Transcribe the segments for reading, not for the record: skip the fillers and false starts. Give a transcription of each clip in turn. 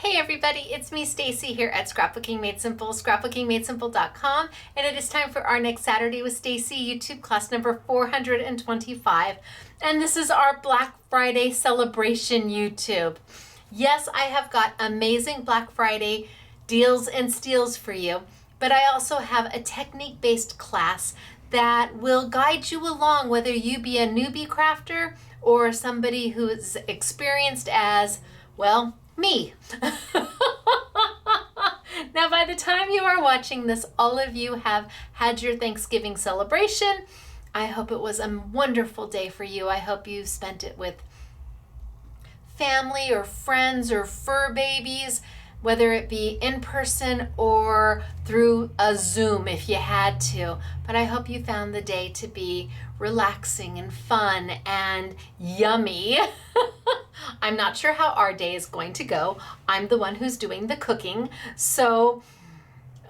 Hey everybody, it's me Stacy here at Scrapbooking Made Simple, scrapbookingmadesimple.com, and it is time for our next Saturday with Stacy YouTube class number 425. And this is our Black Friday celebration YouTube. Yes, I have got amazing Black Friday deals and steals for you, but I also have a technique-based class that will guide you along, whether you be a newbie crafter or somebody who is experienced as, well, me. Now, by the time you are watching this, all of you have had your Thanksgiving celebration. I hope it was a wonderful day for you. I hope you spent it with family or friends or fur babies, whether it be in person or through a Zoom if you had to. But I hope you found the day to be relaxing and fun and yummy. I'm not sure how our day is going to go. I'm the one who's doing the cooking. So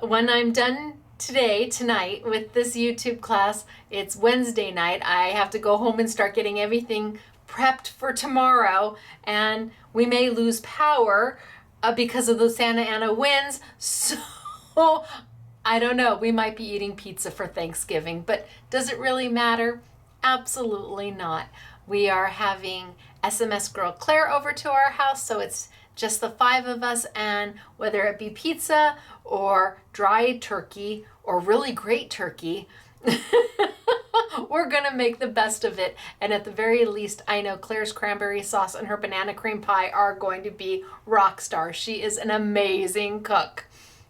when I'm done tonight with this YouTube class, it's Wednesday night. I have to go home and start getting everything prepped for tomorrow, and we may lose power because of the Santa Ana winds. So I don't know, we might be eating pizza for Thanksgiving, but does it really matter? Absolutely not. We are having SMS girl Claire over to our house, so it's just the 5 of us, and whether it be pizza or dry turkey or really great turkey, we're gonna make the best of it. And at the very least, I know Claire's cranberry sauce and her banana cream pie are going to be rock star. She is an amazing cook.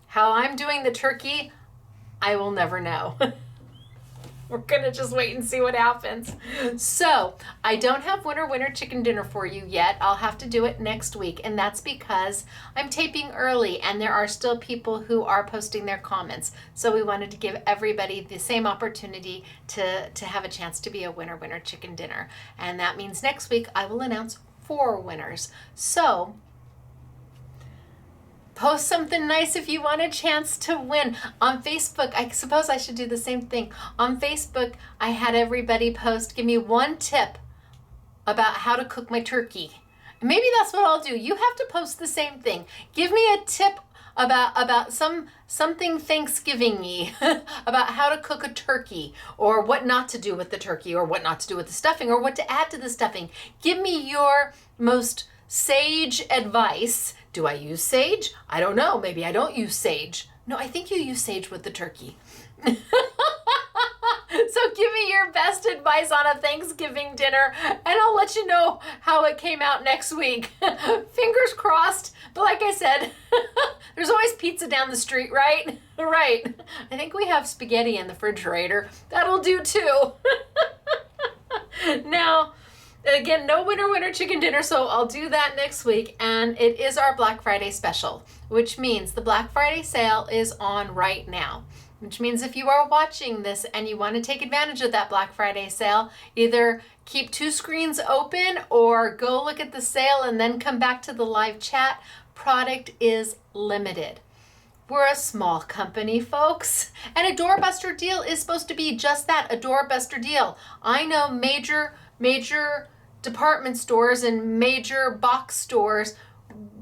How I'm doing the turkey, I will never know. We're gonna just wait and see what happens. So I don't have winter chicken dinner for you yet. I'll have to do it next week, and that's because I'm taping early and there are still people who are posting their comments. So we wanted to give everybody the same opportunity to have a chance to be a winter chicken dinner. And that means next week I will announce 4 winners. So post something nice if you want a chance to win. On Facebook, I suppose I should do the same thing. On Facebook, I had everybody post, give me one tip about how to cook my turkey. Maybe that's what I'll do. You have to post the same thing. Give me a tip about something Thanksgiving-y, about how to cook a turkey, or what not to do with the turkey, or what not to do with the stuffing, or what to add to the stuffing. Give me your most sage advice. Do I use sage? I don't know. Maybe I don't use sage. No, I think you use sage with the turkey. So give me your best advice on a Thanksgiving dinner, and I'll let you know how it came out next week. Fingers crossed. But like I said, there's always pizza down the street, right? Right. I think we have spaghetti in the refrigerator. That'll do too. Now, again, no winter chicken dinner, so I'll do that next week. And it is our Black Friday special, which means the Black Friday sale is on right now. Which means if you are watching this and you want to take advantage of that Black Friday sale, either keep 2 screens open or go look at the sale and then come back to the live chat. Product is limited. We're a small company, folks, and a doorbuster deal is supposed to be just that, a doorbuster deal. I know major department stores and major box stores,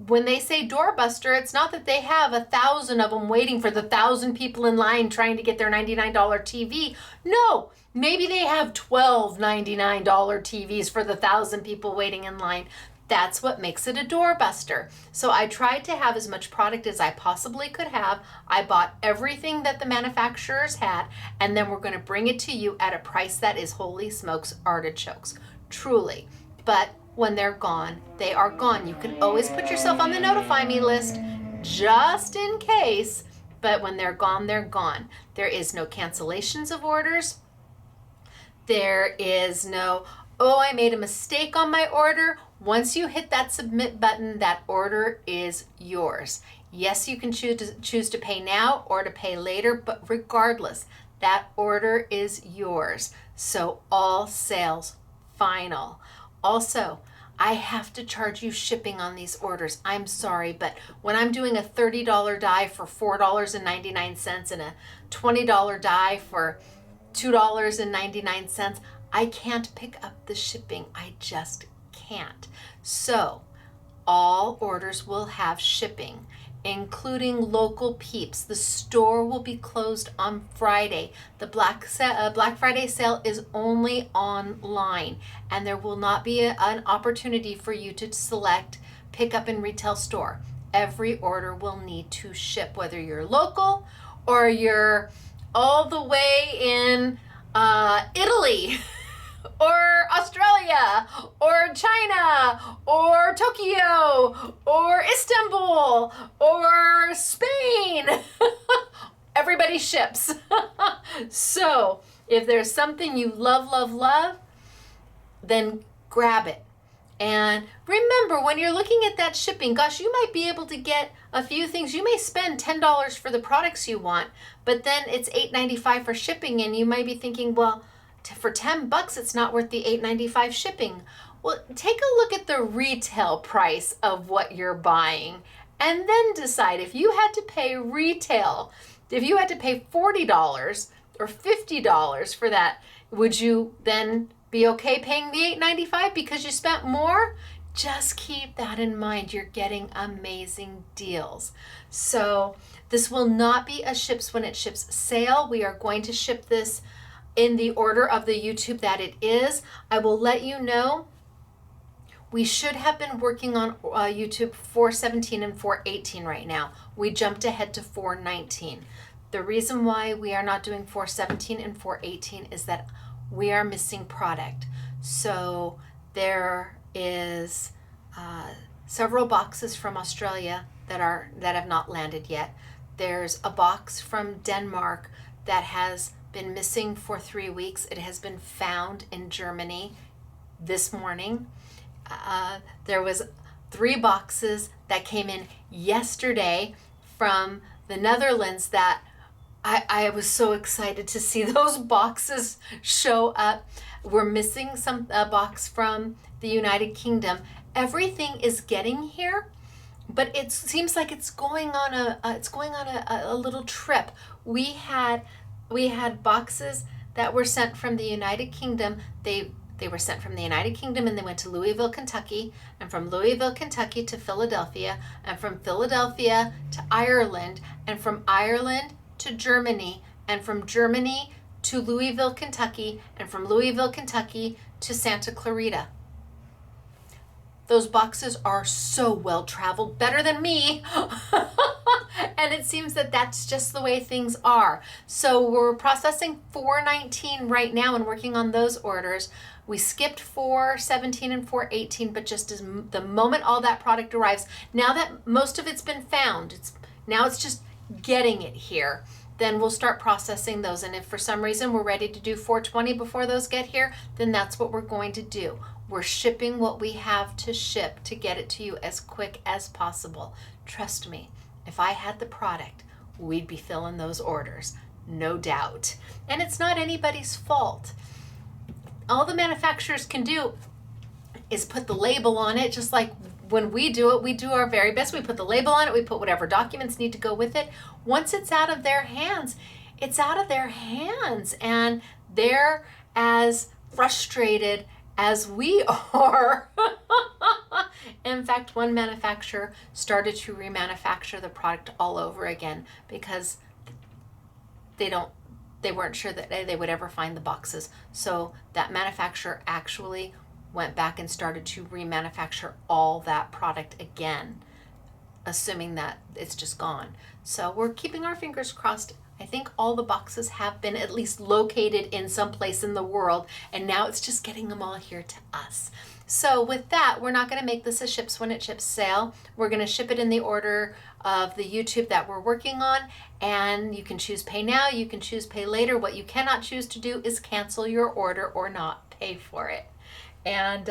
when they say doorbuster, it's not that they have 1,000 of them waiting for the 1,000 people in line trying to get their $99 TV. No, maybe they have 12 $99 TVs for the 1,000 people waiting in line. That's what makes it a doorbuster. So I tried to have as much product as I possibly could have. I bought everything that the manufacturers had, and then we're going to bring it to you at a price that is holy smokes artichokes. Truly. But when they're gone, they are gone. You can always put yourself on the notify me list just in case, but when they're gone, they're gone. There is no cancellations of orders. There is no, oh, I made a mistake on my order. Once you hit that submit button, that order is yours. Yes, you can choose to pay now or to pay later, but regardless, that order is yours. So all sales final. Also, I have to charge you shipping on these orders. I'm sorry, but when I'm doing a $30 die for $4.99 and a $20 die for $2.99, I can't pick up the shipping. I just can't. So all orders will have shipping, including local peeps. The store will be closed on Friday. The Black Friday sale is only online, and there will not be an opportunity for you to select pick up in retail store. Every order will need to ship, whether you're local or you're all the way in Italy or Australia or China or Tokyo or Istanbul or Spain. Everybody ships. So if there's something you love, love, love, then grab it. And remember, when you're looking at that shipping, gosh, you might be able to get a few things. You may spend $10 for the products you want, but then it's $8.95 for shipping, and you might be thinking, well, for $10, it's not worth the $8.95 shipping. Well, take a look at the retail price of what you're buying, and then decide if you had to pay retail, if you had to pay $40 or $50 for that, would you then be okay paying the $8.95 because you spent more? Just keep that in mind. You're getting amazing deals. So this will not be a ships when it ships sale. We are going to ship this in the order of the YouTube that it is. I will let you know. We should have been working on YouTube 417 and 418 right now. We jumped ahead to 419. The reason why we are not doing 417 and 418 is that we are missing product. So there is several boxes from Australia that have not landed yet. There's a box from Denmark that has been missing for 3 weeks. It has been found in Germany this morning. There was 3 boxes that came in yesterday from the Netherlands that I was so excited to see those boxes show up. We're missing a box from the United Kingdom. Everything is getting here, but it seems like it's going on a little trip. We had boxes that were sent from the United Kingdom. They were sent from the United Kingdom, and they went to Louisville, Kentucky, and from Louisville, Kentucky to Philadelphia, and from Philadelphia to Ireland, and from Ireland to Germany, and from Germany to Louisville, Kentucky, and from Louisville, Kentucky to Santa Clarita. Those boxes are so well traveled, better than me. And it seems that that's just the way things are. So we're processing 419 right now and working on those orders. We skipped 417 and 418, but just as the moment all that product arrives, now that most of it's been found, now it's just getting it here, then we'll start processing those. And if for some reason we're ready to do 420 before those get here, then that's what we're going to do. We're shipping what we have to ship to get it to you as quick as possible. Trust me, if I had the product, we'd be filling those orders, no doubt. And it's not anybody's fault. All the manufacturers can do is put the label on it, just like when we do it, we do our very best. We put the label on it, we put whatever documents need to go with it. Once it's out of their hands, it's out of their hands, and they're as frustrated as we are. In fact, one manufacturer started to remanufacture the product all over again because they weren't sure that they would ever find the boxes. So that manufacturer actually went back and started to remanufacture all that product again, assuming that it's just gone. So we're keeping our fingers crossed. I think all the boxes have been at least located in some place in the world, and now it's just getting them all here to us. So with that, we're not going to make this a ships when it ships sale. We're going to ship it in the order of the YouTube that we're working on, and you can choose pay now, you can choose pay later. What you cannot choose to do is cancel your order or not pay for it. And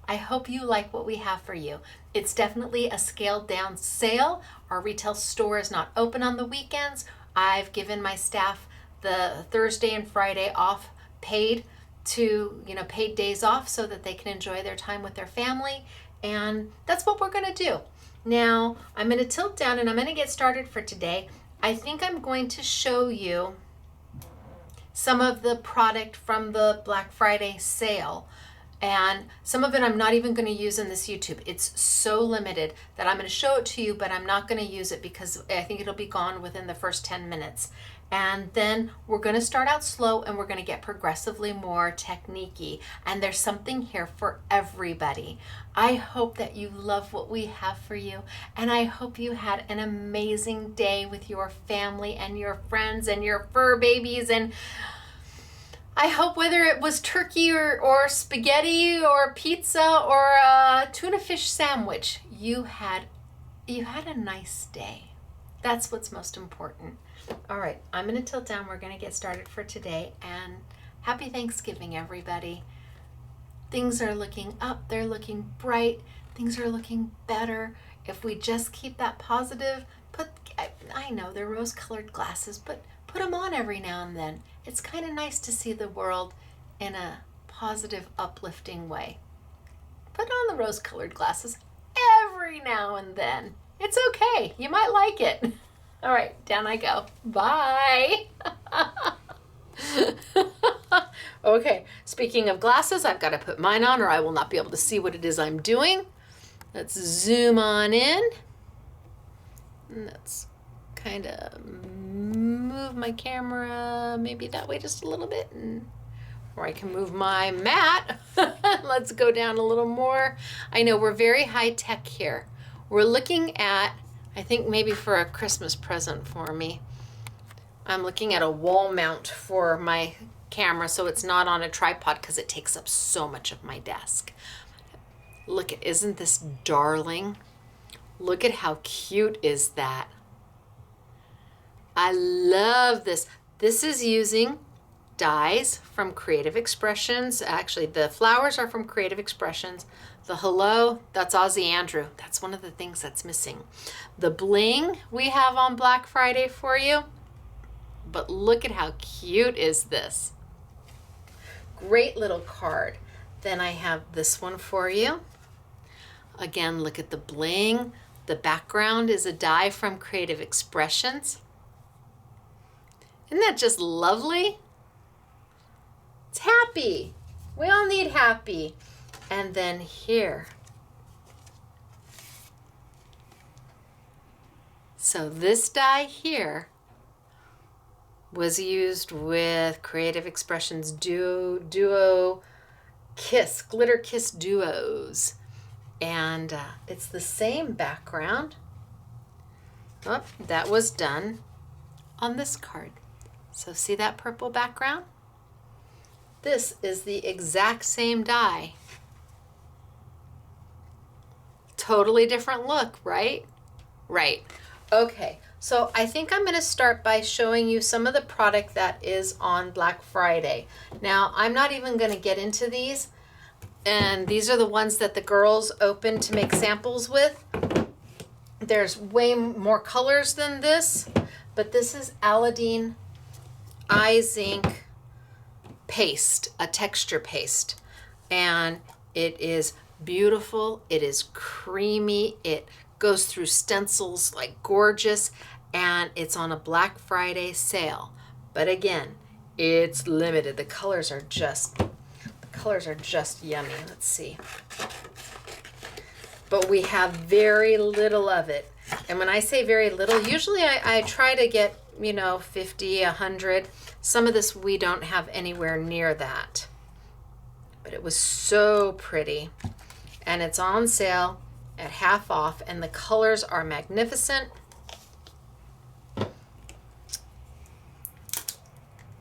I hope you like what we have for you. It's definitely a scaled down sale. Our retail store is not open on the weekends. I've given my staff the Thursday and Friday off paid days off so that they can enjoy their time with their family. And that's what we're going to do. Now, I'm going to tilt down and I'm going to get started for today. I think I'm going to show you some of the product from the Black Friday sale. And some of it I'm not even going to use in this YouTube. It's so limited that I'm going to show it to you, but I'm not going to use it because I think it'll be gone within the first 10 minutes. And then we're going to start out slow and we're going to get progressively more technique-y. And there's something here for everybody. I hope that you love what we have for you. And I hope you had an amazing day with your family and your friends and your fur babies. And I hope whether it was turkey or spaghetti or pizza or a tuna fish sandwich, you had a nice day. That's what's most important. All right, I'm going to tilt down. We're going to get started for today. And happy Thanksgiving, everybody. Things are looking up. They're looking bright. Things are looking better. If we just keep that positive, I know they're rose-colored glasses, but put them on every now and then. It's kind of nice to see the world in a positive, uplifting way. Put on the rose-colored glasses every now and then. It's okay. You might like it. All right, down I go. Bye. Okay, speaking of glasses, I've got to put mine on or I will not be able to see what it is I'm doing. Let's zoom on in. And let's kind of move my camera maybe that way just a little bit, or I can move my mat. Let's go down a little more. I know we're very high tech here. We're looking at, I think maybe for a Christmas present for me, I'm looking at a wall mount for my camera so it's not on a tripod because it takes up so much of my desk. Look at, isn't this darling? Look at how cute is that. I love this. This is using dies from Creative Expressions. Actually, the flowers are from Creative Expressions. The hello, that's Aussie Andrew. That's one of the things that's missing. The bling we have on Black Friday for you. But look at how cute is this. Great little card. Then I have this one for you. Again, look at the bling. The background is a die from Creative Expressions. Isn't that just lovely? It's happy. We all need happy. And then here. So this die here was used with Creative Expressions Duo Kiss, Glitter Kiss Duos. And it's the same background. Oh, that was done on this card. So see that purple background? This is the exact same die. Totally different look, right? Right. Okay, so I think I'm going to start by showing you some of the product that is on Black Friday. Now, I'm not even going to get into these, and these are the ones that the girls opened to make samples with. There's way more colors than this, but this is Aladdin Eye Zinc paste, a texture paste, and it is beautiful. It is creamy. It goes through stencils like gorgeous, and it's on a Black Friday sale. But again, it's limited. The colors are just yummy. Let's see. But we have very little of it. And when I say very little, usually I try to get, 50, 100. Some of this we don't have anywhere near that. But it was so pretty. And it's on sale at half off, and the colors are magnificent.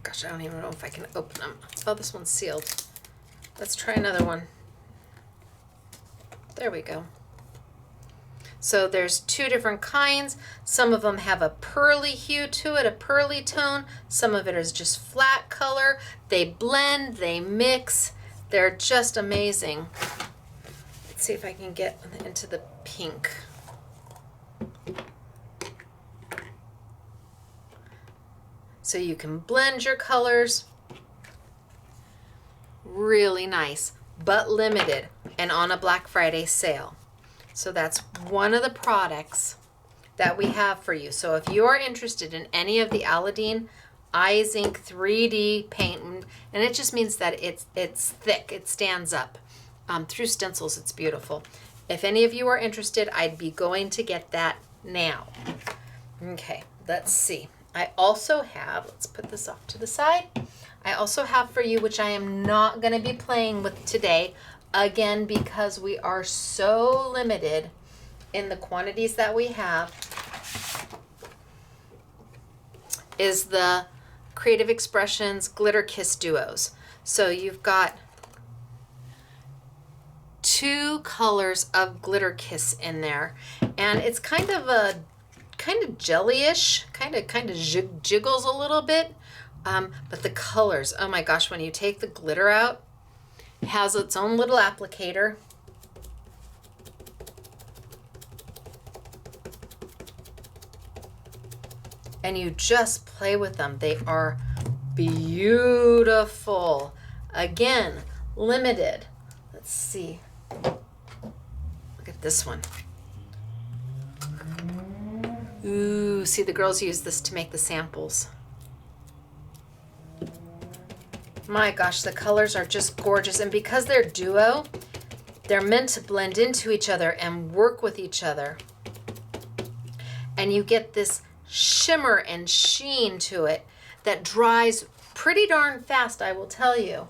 Gosh, I don't even know if I can open them. Oh, this one's sealed. Let's try another one. There we go. So there's two different kinds. Some of them have a pearly hue to it, a pearly tone. Some of it is just flat color. They blend, they mix. They're just amazing. Let's see if I can get into the pink. So you can blend your colors. Really nice, but limited and on a Black Friday sale. So that's one of the products that we have for you. So if you're interested in any of the Aladdin Eyes Ink 3D paint, and it just means that it's thick. It stands up. Through stencils, it's beautiful. If any of you are interested, I'd be going to get that now. Okay, let's see. I also have, let's put this off to the side. I also have for you, which I am not going to be playing with today, again, because we are so limited in the quantities that we have, is the Creative Expressions Glitter Kiss Duos. So you've got 2 colors of Glitter Kiss in there, and it's kind of jellyish, kind of jiggles a little bit, but the colors, oh my gosh, when you take the glitter out, it has its own little applicator. And you just play with them. They are beautiful. Again, limited. Let's see. Look at this one. Ooh, see, the girls use this to make the samples. My gosh, the colors are just gorgeous. And because they're duo, they're meant to blend into each other and work with each other. And you get this shimmer and sheen to it that dries pretty darn fast, I will tell you.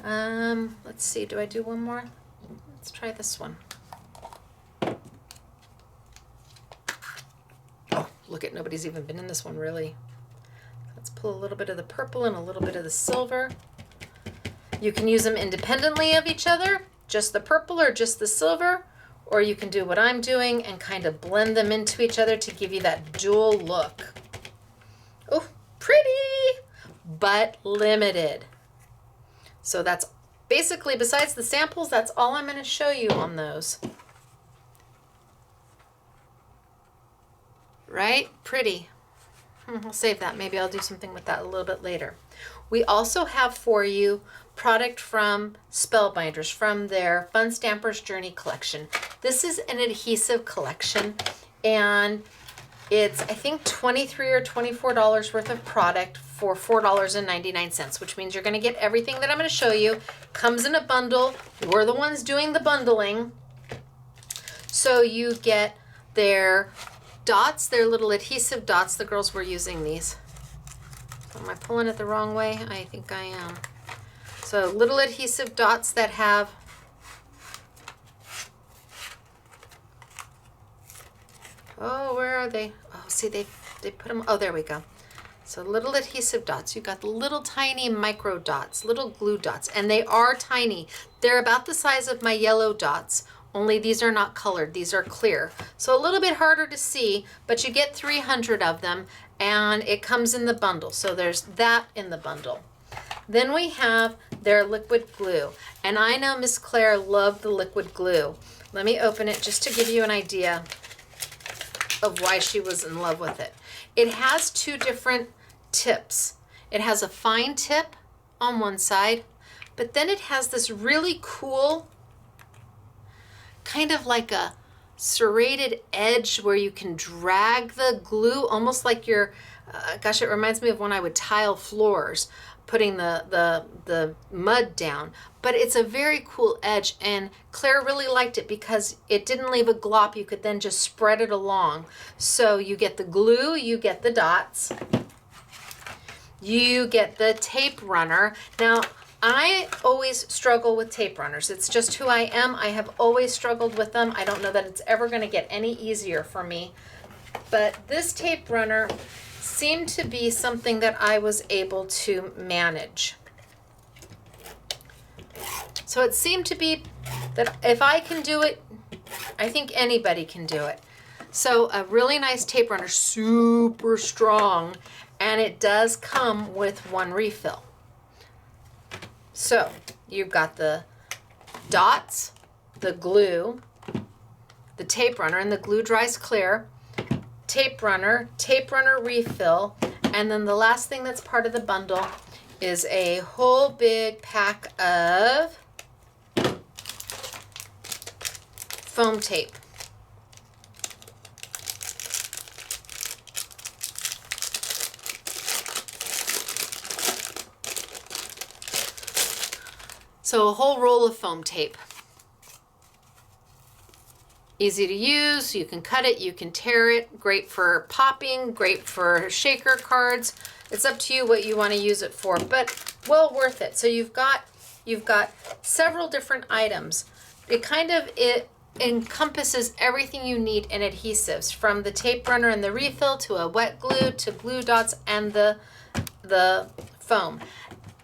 Let's see, do I do one more? Let's try this one. Oh, look at, nobody's even been in this one really. Let's pull a little bit of the purple and a little bit of the silver. You can use them independently of each other, just the purple or just the silver, or you can do what I'm doing and kind of blend them into each other to give you that dual look. Oh, pretty, but limited. So that's basically, besides the samples, that's all I'm going to show you on those. Right? Pretty. I'll save that. Maybe I'll do something with that a little bit later. We also have for you product from Spellbinders from their Fun Stampers Journey collection. This is an adhesive collection, and it's, I think, $23 or $24 worth of product for $4.99, which means you're going to get everything that I'm going to show you. Comes in a bundle. We're the ones doing the bundling. So you get their dots, their little adhesive dots. The girls were using these. Am I pulling it the wrong way? I think I am. So little adhesive dots that have oh, where are they? Oh, see, they put them, oh, there we go. So little adhesive dots. You've got the little tiny micro dots, little glue dots, and they are tiny. They're about the size of my yellow dots, only these are not colored. These are clear. So a little bit harder to see, but you get 300 of them, and it comes in the bundle. So there's that in the bundle. Then we have their liquid glue. And I know Miss Claire loved the liquid glue. Let me open it just to give you an idea of why she was in love with it. It has 2 different tips. It has a fine tip on one side, but then it has this really cool, kind of like a serrated edge where you can drag the glue almost like you're, gosh, it reminds me of when I would tile floors, putting the mud down. But it's a very cool edge, and Claire really liked it because it didn't leave a glop. You could then just spread it along. So you get the glue, you get the dots, you get the tape runner. Now, I always struggle with tape runners. It's just who I am. I have always struggled with them. I don't know that it's ever going to get any easier for me. But this tape runner seemed to be something that I was able to manage. So it seemed to be that if I can do it, I think anybody can do it. So a really nice tape runner, super strong, and it does come with 1 refill. So you've got the dots, the glue, the tape runner, and the glue dries clear, tape runner refill, and then the last thing that's part of the bundle is a whole big pack of foam tape. So a whole roll of foam tape. Easy to use, you can cut it, you can tear it, great for popping, great for shaker cards. It's up to you what you want to use it for, but well worth it. So you've got several different items. It encompasses everything you need in adhesives, from the tape runner and the refill to a wet glue to glue dots and the foam.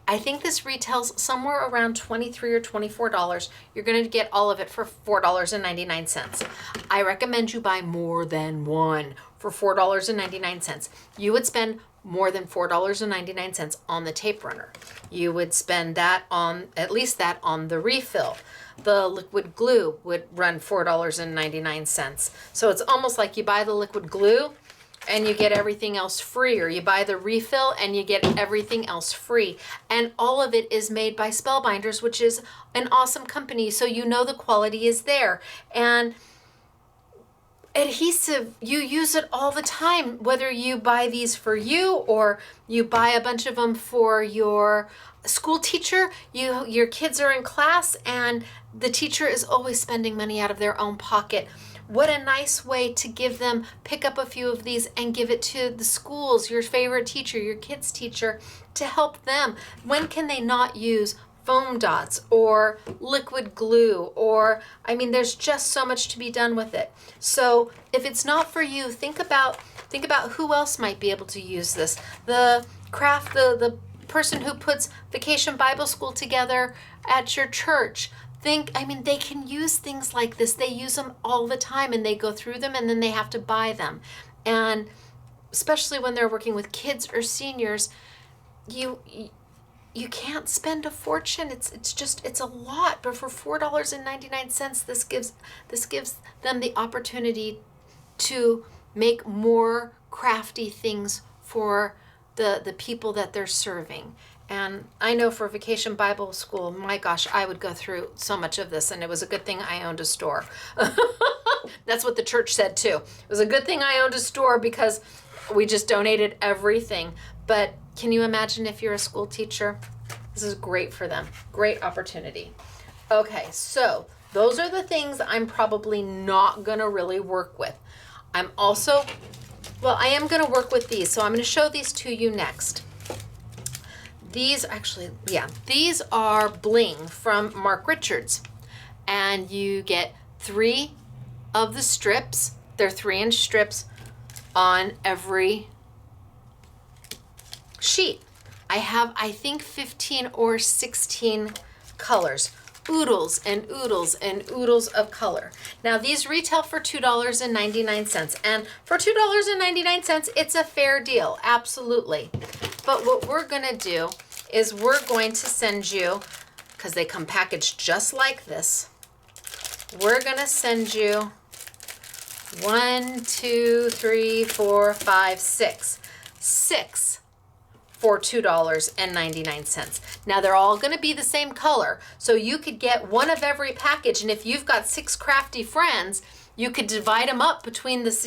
I think this retails somewhere around $23 or $24. You're going to get all of it for $4.99. I recommend you buy more than one for $4.99. You would spend more than $4.99 on the tape runner. You would spend that on, at least that on the refill. The liquid glue would run $4.99. So it's almost like you buy the liquid glue and you get everything else free, or you buy the refill and you get everything else free. And all of it is made by Spellbinders, which is an awesome company, so you know the quality is there. And adhesive, you use it all the time, whether you buy these for you or you buy a bunch of them for your school teacher. Your kids are in class and the teacher is always spending money out of their own pocket. What a nice way to give them, pick up a few of these and give it to the schools, your favorite teacher, your kid's teacher, to help them. When can they not use foam dots or liquid glue? Or, I mean, there's just so much to be done with it. So if it's not for you, think about who else might be able to use this. The person who puts Vacation Bible School together at your church. They can use things like this. They use them all the time and they go through them and then they have to buy them. And especially when they're working with kids or seniors, you can't spend a fortune. It's a lot, but for $4.99, this gives them the opportunity to make more crafty things for the people that they're serving. And I know for Vacation Bible School, my gosh, I would go through so much of this, and it was a good thing I owned a store. That's what the church said too. It was a good thing I owned a store because we just donated everything. But can you imagine if you're a school teacher? This is great for them. Great opportunity. Okay, so those are the things I'm probably not gonna really work with. I am gonna work with these. So I'm gonna show these to you next. These are Bling from Mark Richards. And you get 3 of the strips. They're 3-inch strips on every sheet. I have, I think, 15 or 16 colors. Oodles and oodles and oodles of color. Now these retail for $2.99. And for $2.99, it's a fair deal, absolutely. But what we're gonna do is we're going to send you, because they come packaged just like this, we're gonna send you 1, 2, 3, 4, 5, 6 for $2.99. Now they're all gonna be the same color, so you could get one of every package, and if you've got 6 crafty friends, you could divide them up between this,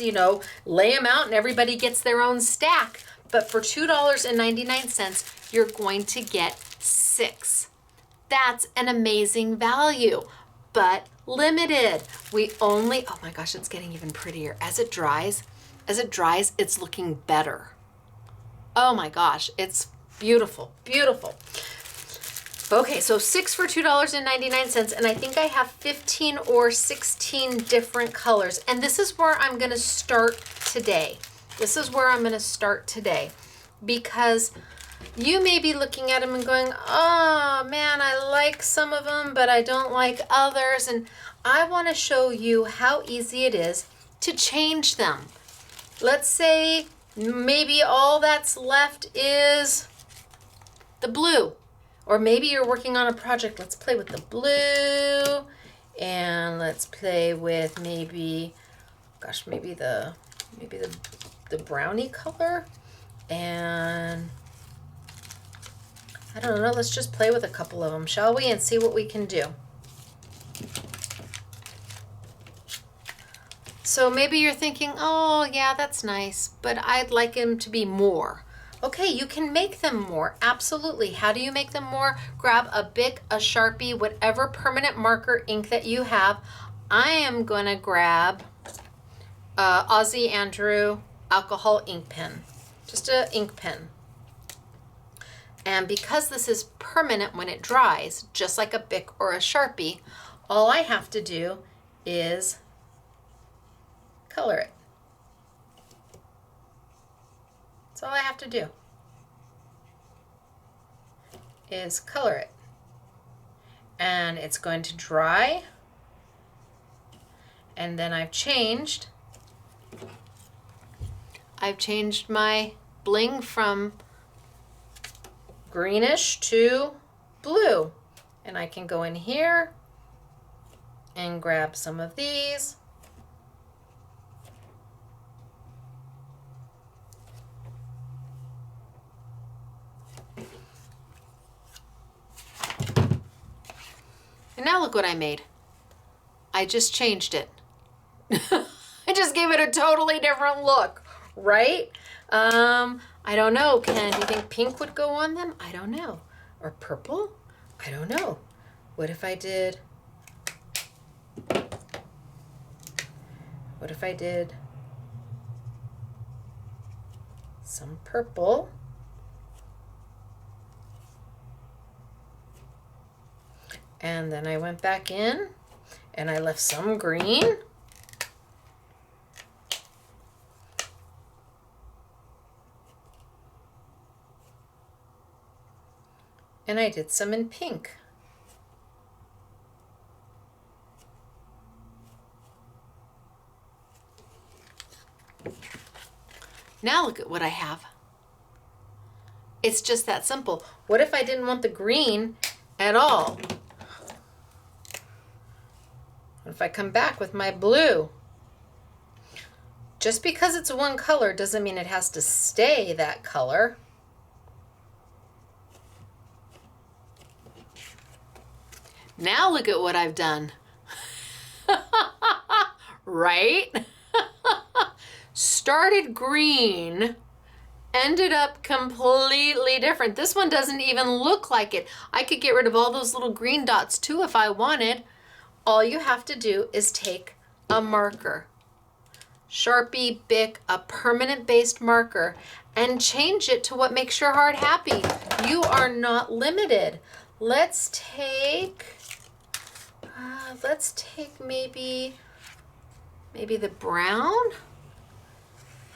lay them out and everybody gets their own stack. But for $2.99, you're going to get 6. That's an amazing value, but limited. Oh my gosh, it's getting even prettier. As it dries, it's looking better. Oh my gosh, it's beautiful, beautiful. Okay, so 6 for $2.99, and I think I have 15 or 16 different colors. And this is where I'm gonna start today. Because you may be looking at them and going, oh man, I like some of them, but I don't like others. And I want to show you how easy it is to change them. Let's say maybe all that's left is the blue, or maybe you're working on a project. Let's play with the blue, and let's play with maybe the brownie color. And I don't know, let's just play with a couple of them, shall we? And see what we can do. So maybe you're thinking, oh yeah, that's nice, but I'd like him to be more. Okay, you can make them more. Absolutely. How do you make them more? Grab a Bic, a Sharpie, whatever permanent marker ink that you have. I am going to grab Aussie Andrew alcohol ink pen. Just an ink pen. And because this is permanent when it dries, just like a Bic or a Sharpie, all I have to do is color it. That's all I have to do, is color it. And it's going to dry. And then I've changed my Bling from greenish to blue. And I can go in here and grab some of these. And now look what I made. I just changed it. I just gave it a totally different look, right? I don't know, Ken, do you think pink would go on them? I don't know. Or purple? I don't know. What if I did some purple? And then I went back in and I left some green. And I did some in pink. Now look at what I have. It's just that simple. What if I didn't want the green at all? What if I come back with my blue? Just because it's one color doesn't mean it has to stay that color. Now look at what I've done. Right? Started green, ended up completely different. This one doesn't even look like it. I could get rid of all those little green dots too if I wanted. All you have to do is take a marker, Sharpie, Bic, a permanent based marker, and change it to what makes your heart happy. You are not limited. Let's take maybe the brown.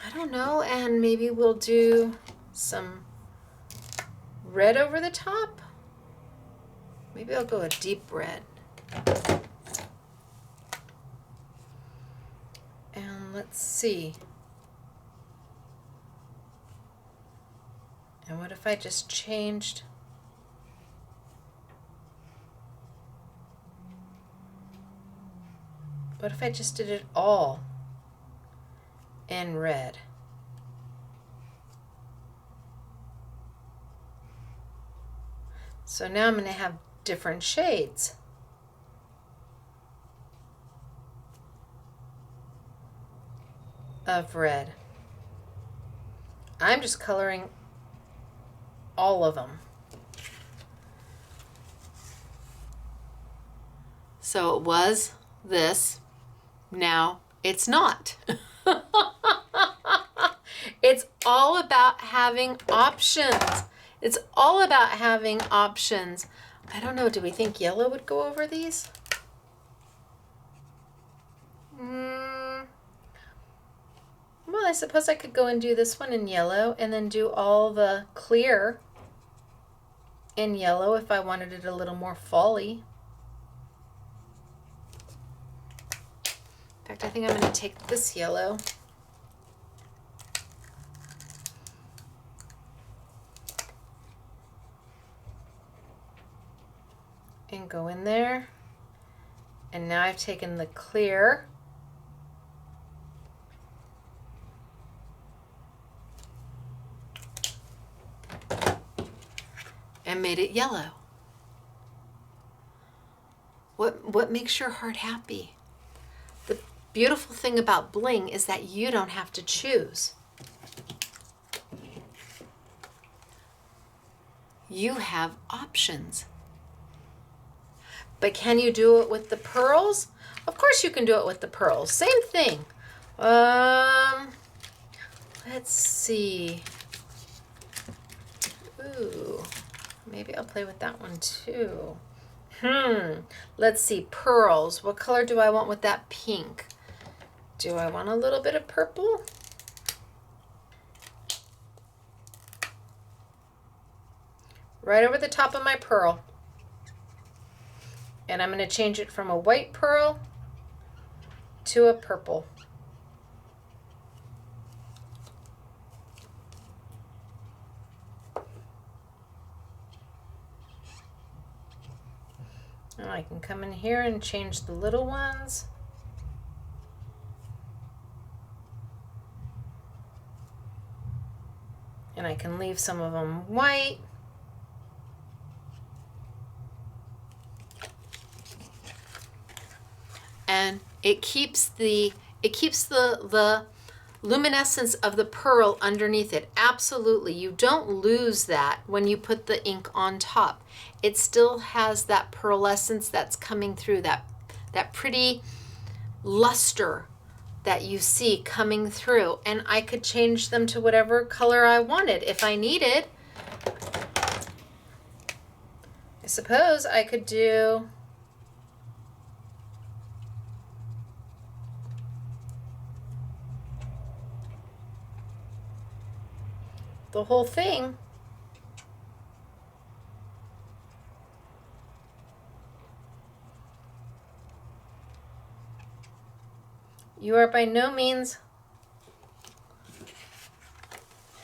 I don't know, and maybe we'll do some red over the top. Maybe I'll go a deep red. And let's see. And what if I just changed? What if I just did it all in red? So now I'm going to have different shades. Of red. I'm just coloring all of them. So it was this. Now it's not. It's all about having options. It's all about having options. I don't know, do we think yellow would go over these? Well, I suppose I could go and do this one in yellow and then do all the clear in yellow if I wanted it a little more fall-y. In fact, I think I'm going to take this yellow and go in there. And now I've taken the clear and made it yellow. What makes your heart happy? The beautiful thing about Bling is that you don't have to choose. You have options. But can you do it with the pearls? Of course you can do it with the pearls. Same thing. Let's see. Ooh, maybe I'll play with that one too. Let's see, pearls. What color do I want with that pink? Do I want a little bit of purple? Right over the top of my pearl. And I'm going to change it from a white pearl to a purple. And I can come in here and change the little ones. And I can leave some of them white. And it keeps the luminescence of the pearl underneath it. Absolutely. You don't lose that when you put the ink on top. It still has that pearlescence that's coming through, that pretty luster that you see coming through. And I could change them to whatever color I wanted if I needed. I suppose I could do the whole thing. You are by no means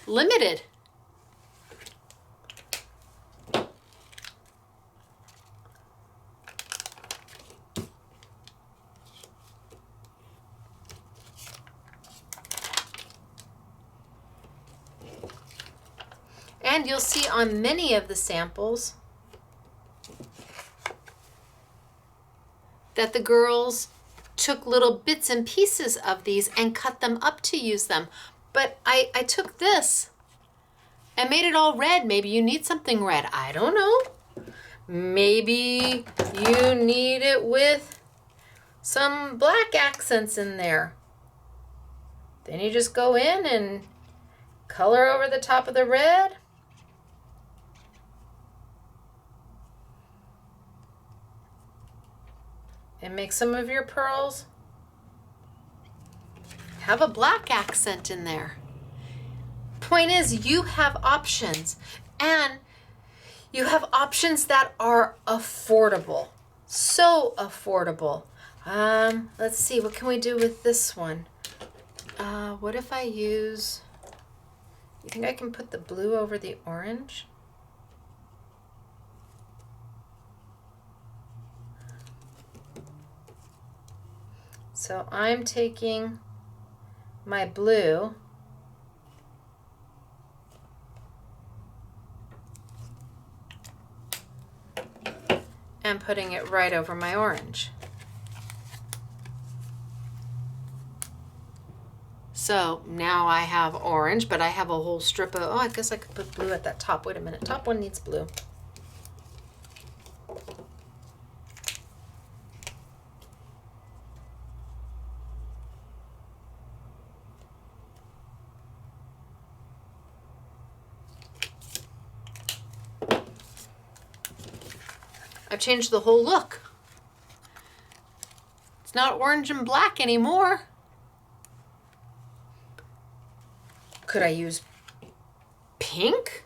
limited. And you'll see on many of the samples that the girls took little bits and pieces of these and cut them up to use them. But I took this and made it all red. Maybe you need something red. I don't know. Maybe you need it with some black accents in there. Then you just go in and color over the top of the red. And make some of your pearls have a black accent in there. Point is, you have options, and you have options that are affordable. So affordable. Let's see, what can we do with this one? What if I use, you think I can put the blue over the orange? So I'm taking my blue and putting it right over my orange. So now I have orange, but I have a whole strip of, oh, I guess I could put blue at that top. Wait a minute, top one needs blue. I've changed the whole look. It's not orange and black anymore. Could I use pink?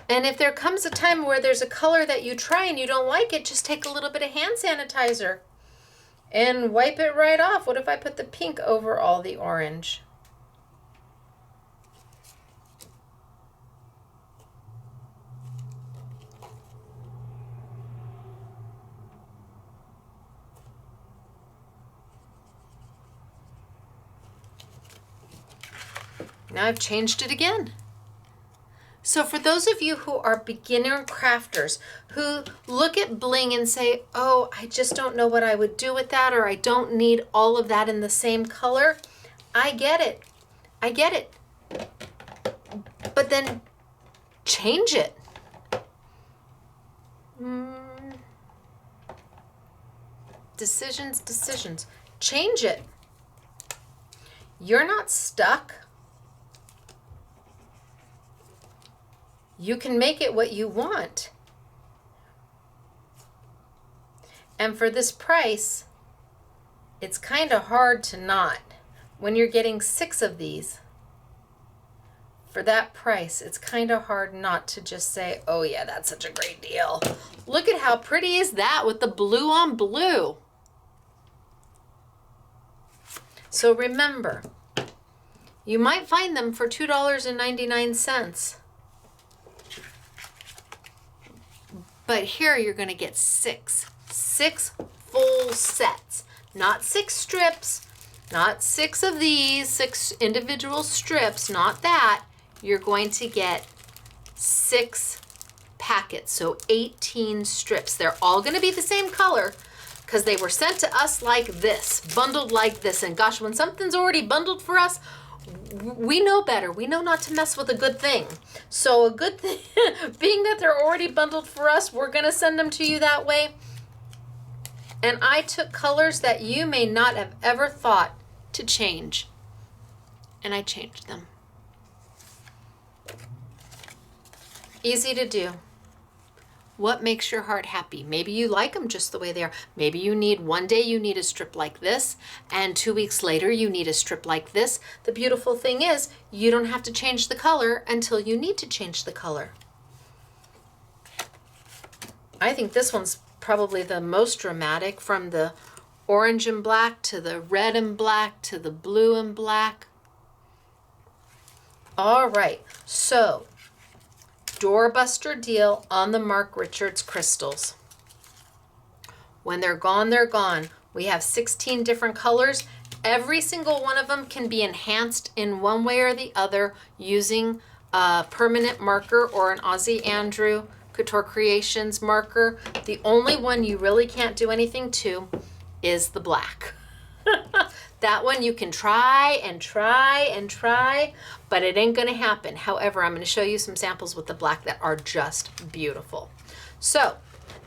And if there comes a time where there's a color that you try and you don't like it, just take a little bit of hand sanitizer and wipe it right off. What if I put the pink over all the orange? Now I've changed it again. So for those of you who are beginner crafters, who look at Bling and say, oh, I just don't know what I would do with that, or I don't need all of that in the same color, I get it. I get it. But then change it. Decisions. Change it. You're not stuck. You can make it what you want. And for this price, it's kind of hard to not. When you're getting 6 of these, for that price, it's kind of hard not to just say, oh yeah, that's such a great deal. Look at how pretty is that with the blue on blue. So remember, you might find them for $2.99. But here you're going to get 6 full sets, not 6 strips, not 6 of these, 6 individual strips, not that. You're going to get 6 packets, so 18 strips. They're all going to be the same color because they were sent to us like this, bundled like this. And gosh, when something's already bundled for us, we know better. We know not to mess with a good thing. So a good thing, being that they're already bundled for us, we're going to send them to you that way. And I took colors that you may not have ever thought to change, and I changed them. Easy to do. What makes your heart happy? Maybe you like them just the way they are. Maybe you need, one day you need a strip like this, and 2 weeks later you need a strip like this. The beautiful thing is, you don't have to change the color until you need to change the color. I think this one's probably the most dramatic, from the orange and black to the red and black to the blue and black. All right, so doorbuster deal on the Mark Richards crystals. When they're gone, they're gone. We have 16 different colors. Every single one of them can be enhanced in one way or the other using a permanent marker or an Aussie Andrew Couture Creations marker. The only one you really can't do anything to is the black. That one you can try and try and try, but it ain't gonna happen. However, I'm gonna show you some samples with the black that are just beautiful. So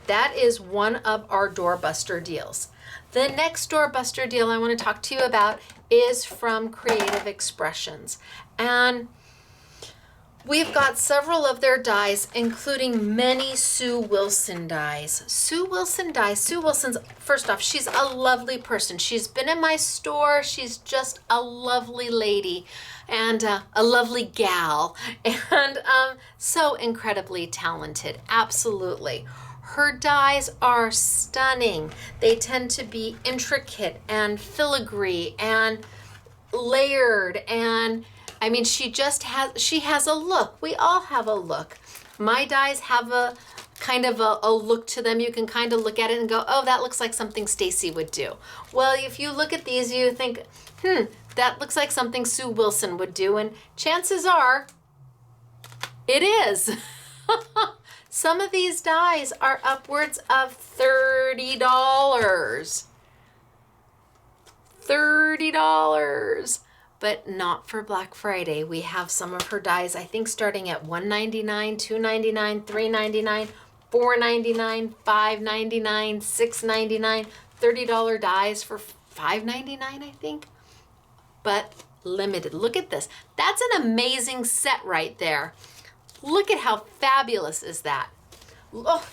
that is one of our doorbuster deals. The next doorbuster deal I wanna talk to you about is from Creative Expressions. And we've got several of their dies, including many Sue Wilson dies. Sue Wilson's, first off, she's a lovely person. She's been in my store. She's just a lovely lady and a lovely gal, and so incredibly talented, absolutely. Her dies are stunning. They tend to be intricate and filigree and layered, and I mean, she has a look. We all have a look. My dies have a kind of a look to them. You can kind of look at it and go, oh, that looks like something Stacy would do. Well, if you look at these, you think, that looks like something Sue Wilson would do. And chances are, it is. Some of these dies are upwards of $30. $30. But not for Black Friday. We have some of her dies, I think, starting at $1.99, $2.99, $3.99, $4.99, $5.99, $6.99, $30 dies for $5.99, I think. But limited. Look at this. That's an amazing set right there. Look at how fabulous is that. Oh,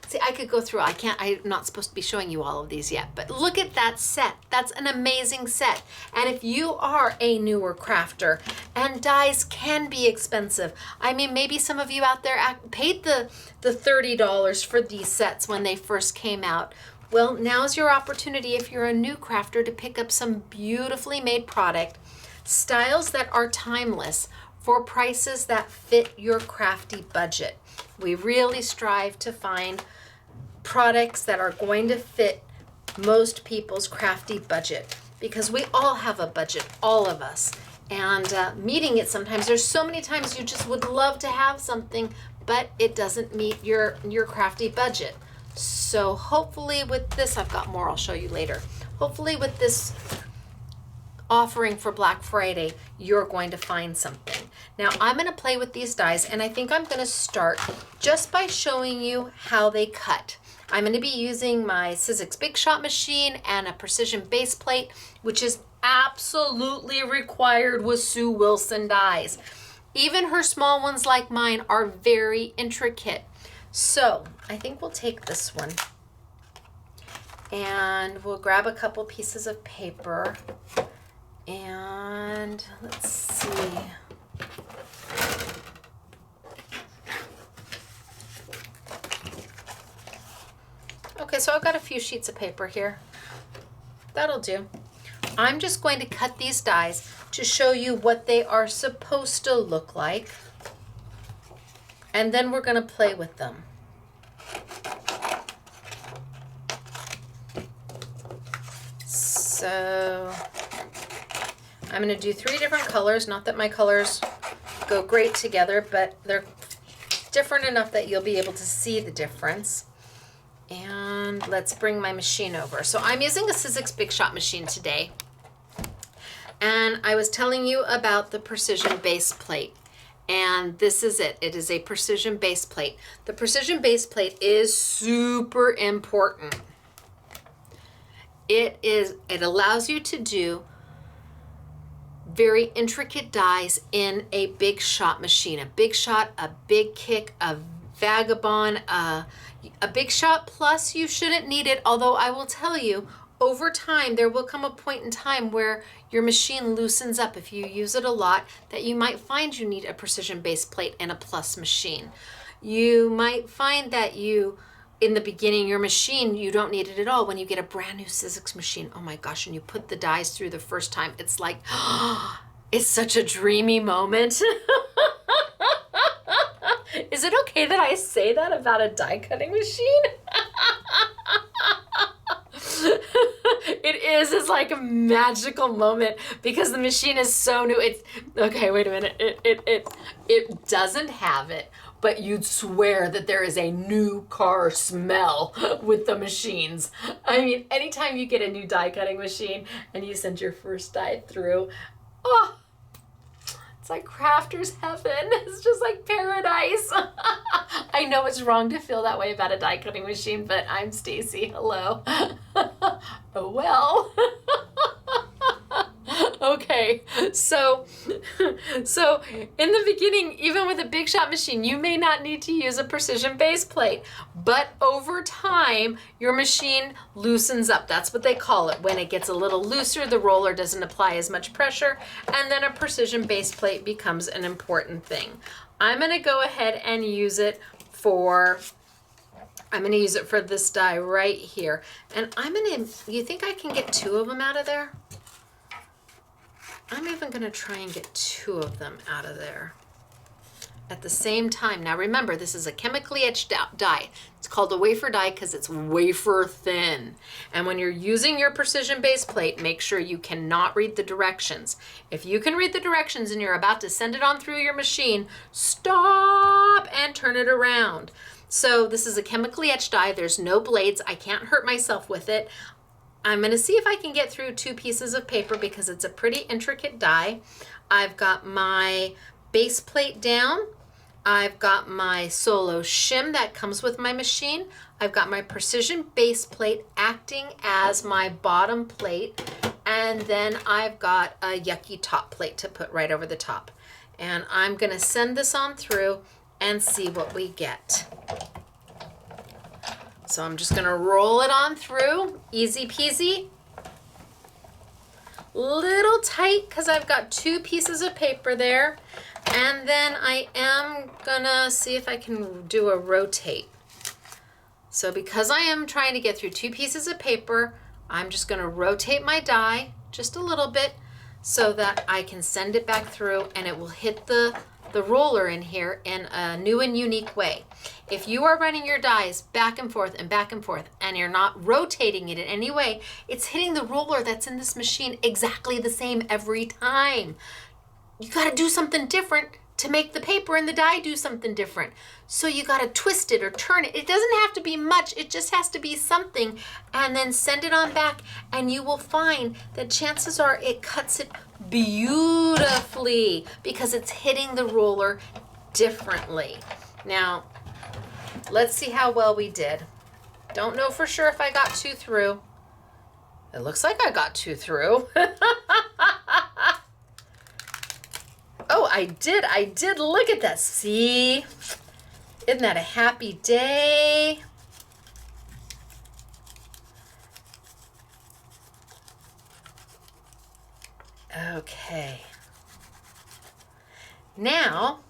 see, I could go through, I'm not supposed to be showing you all of these yet, but look at that set. That's an amazing set. And if you are a newer crafter, and dies can be expensive. I mean, maybe some of you out there paid the $30 for these sets when they first came out. Well, now's your opportunity if you're a new crafter to pick up some beautifully made product, styles that are timeless for prices that fit your crafty budget. We really strive to find products that are going to fit most people's crafty budget, because we all have a budget, all of us. And meeting it sometimes, there's so many times you just would love to have something, but it doesn't meet your crafty budget. So hopefully with this, I've got more I'll show you later. Hopefully with this offering for Black Friday, you're going to find something. Now I'm going to play with these dies, and I think I'm going to start just by showing you how they cut. I'm going to be using my Sizzix Big Shot machine and a precision base plate, which is absolutely required with Sue Wilson dies. Even her small ones like mine are very intricate. So I think we'll take this one and we'll grab a couple pieces of paper and let's see. Okay, so I've got a few sheets of paper here. That'll do. I'm just going to cut these dies to show you what they are supposed to look like. And then we're going to play with them. So I'm going to do 3 different colors. Not that my colors go great together, but they're different enough that you'll be able to see the difference. And let's bring my machine over. So I'm using a Sizzix Big Shot machine today. And I was telling you about the precision base plate. And this is it. It is a precision base plate. The precision base plate is super important. It allows you to do very intricate dies in a Big Shot machine. A Big Shot, a Big Kick, a Vagabond, a Big Shot Plus, you shouldn't need it, although I will tell you, over time, there will come a point in time where your machine loosens up if you use it a lot, that you might find you need a precision base plate and a plus machine. You might find that in the beginning, your machine, you don't need it at all. When you get a brand new Sizzix machine, oh my gosh, and you put the dies through the first time, it's like, it's such a dreamy moment. Is it okay that I say that about a die cutting machine? It's like a magical moment because the machine is so new. It's okay, wait a minute. It doesn't have it, but you'd swear that there is a new car smell with the machines. I mean, anytime you get a new die cutting machine and you send your first die through, oh, it's like crafter's heaven. It's just like paradise. I know it's wrong to feel that way about a die cutting machine, but I'm Stacy. Hello. Oh well. Okay, so in the beginning, even with a Big Shot machine, you may not need to use a precision base plate, but over time, your machine loosens up. That's what they call it. When it gets a little looser, the roller doesn't apply as much pressure, and then a precision base plate becomes an important thing. I'm gonna go ahead and use it for this die right here. And you think I can get 2 of them out of there? I'm even gonna try and get 2 of them out of there at the same time. Now remember, this is a chemically etched die. It's called a wafer die because it's wafer thin. And when you're using your precision base plate, make sure you cannot read the directions. If you can read the directions and you're about to send it on through your machine, stop and turn it around. So this is a chemically etched die. There's no blades. I can't hurt myself with it. I'm going to see if I can get through 2 pieces of paper because it's a pretty intricate die. I've got my base plate down. I've got my solo shim that comes with my machine. I've got my precision base plate acting as my bottom plate. And then I've got a yucky top plate to put right over the top. And I'm going to send this on through and see what we get. So I'm just gonna roll it on through, easy peasy. Little tight because I've got 2 pieces of paper there. And then I am gonna see if I can do a rotate. So because I am trying to get through 2 pieces of paper, I'm just gonna rotate my die just a little bit so that I can send it back through and it will hit the roller in here in a new and unique way. If you are running your dies back and forth and you're not rotating it in any way, it's hitting the roller that's in this machine exactly the same every time. You gotta do something different to make the paper and the die do something different. So you gotta twist it or turn it. It doesn't have to be much, it just has to be something, and then send it on back and you will find that chances are it cuts it beautifully because it's hitting the ruler differently. Now, let's see how well we did. Don't know for sure if I got 2 through. It looks like I got 2 through. Oh, I did. Look at that. See? Isn't that a happy day? Okay. Now,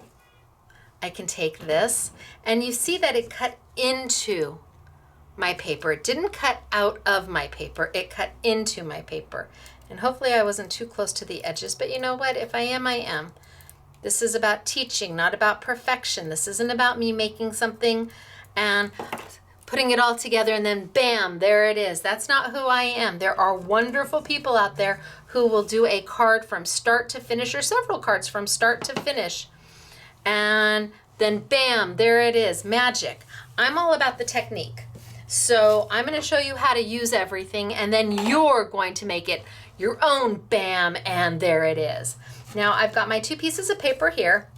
I can take this, and you see that it cut into my paper. It didn't cut out of my paper. It cut into my paper. And hopefully I wasn't too close to the edges, but you know what? If I am, I am. This is about teaching, not about perfection. This isn't about me making something and putting it all together and then bam, there it is. That's not who I am. There are wonderful people out there who will do a card from start to finish, or several cards from start to finish. And then bam, there it is, magic. I'm all about the technique. So I'm going to show you how to use everything, and then you're going to make it your own bam, and there it is. Now I've got my 2 pieces of paper here,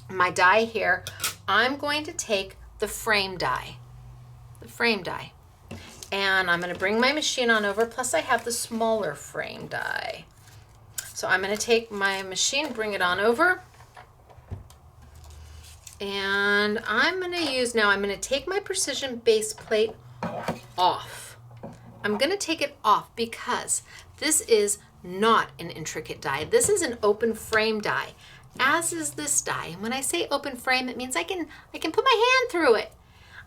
my die here. I'm going to take the frame die, and I'm going to bring my machine on over, plus I have the smaller frame die. So I'm going to take my machine, bring it on over, and I'm going to use, now I'm going to take my precision base plate off. I'm going to take it off because this is not an intricate die. This is an open frame die, as is this die. And when I say open frame, it means I can put my hand through it.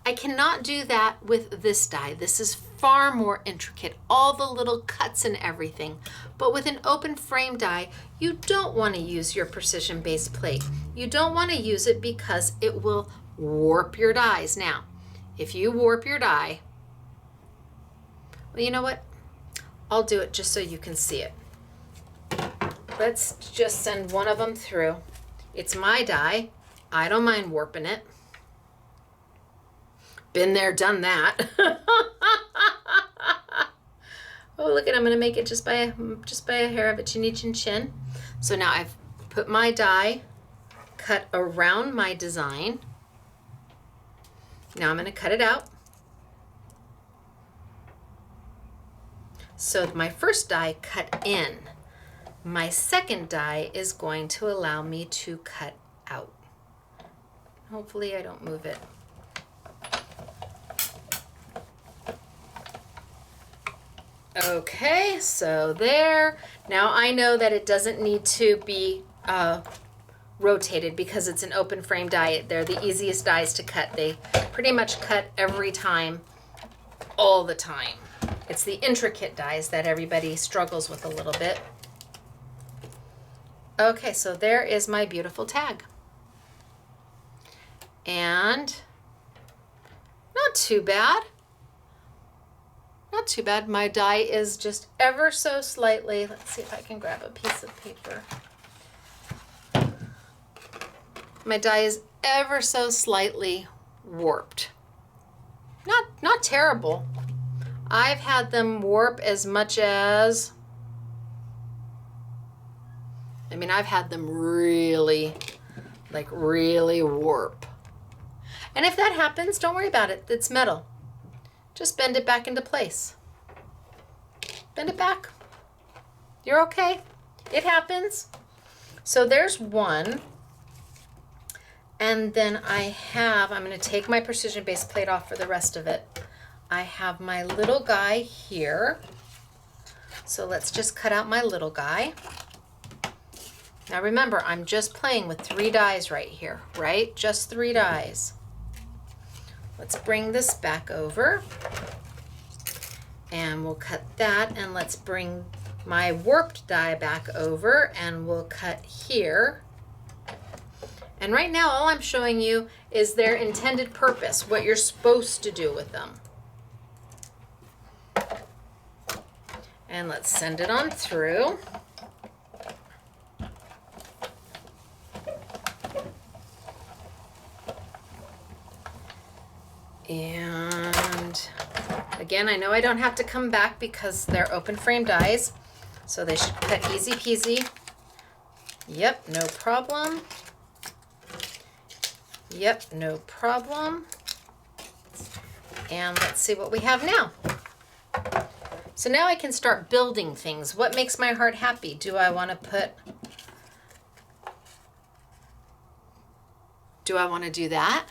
I cannot do that with this die. This is far more intricate, all the little cuts and everything. But with an open frame die, you don't want to use your precision base plate. You don't want to use it because it will warp your dies. Now, if you warp your die, well, you know what? I'll do it just so you can see it. Let's just send one of them through. It's my die. I don't mind warping it. Been there, done that. Oh, look at, I'm going to make it just by a hair of a chinny chin chin. So now I've put my die cut around my design. Now I'm going to cut it out. So my first die cut in. My second die is going to allow me to cut out. Hopefully I don't move it. Okay, so there. Now I know that it doesn't need to be rotated because it's an open frame die. They're the easiest dies to cut. They pretty much cut every time, all the time. It's the intricate dies that everybody struggles with a little bit. Okay, so there is my beautiful tag. And not too bad. Not too bad. My die is just ever so slightly, let's see if I can grab a piece of paper. My die is ever so slightly warped. Not terrible. I've had them warp as much as, I mean, I've had them really warp. And if that happens, don't worry about it. It's metal. Just bend it back into place. Bend it back. You're okay. It happens. So there's one. And then I'm going to take my precision base plate off for the rest of it. I have my little guy here. So let's just cut out my little guy. Now remember, I'm just playing with 3 dies right here, right? Just 3 dies. Let's bring this back over. And we'll cut that, and let's bring my warped die back over, and we'll cut here. And right now, all I'm showing you is their intended purpose, what you're supposed to do with them. And let's send it on through. And again, I know I don't have to come back because they're open frame dies. So they should cut easy peasy. Yep, no problem. Yep, no problem. And let's see what we have now. So now I can start building things. What makes my heart happy? Do I want to do that?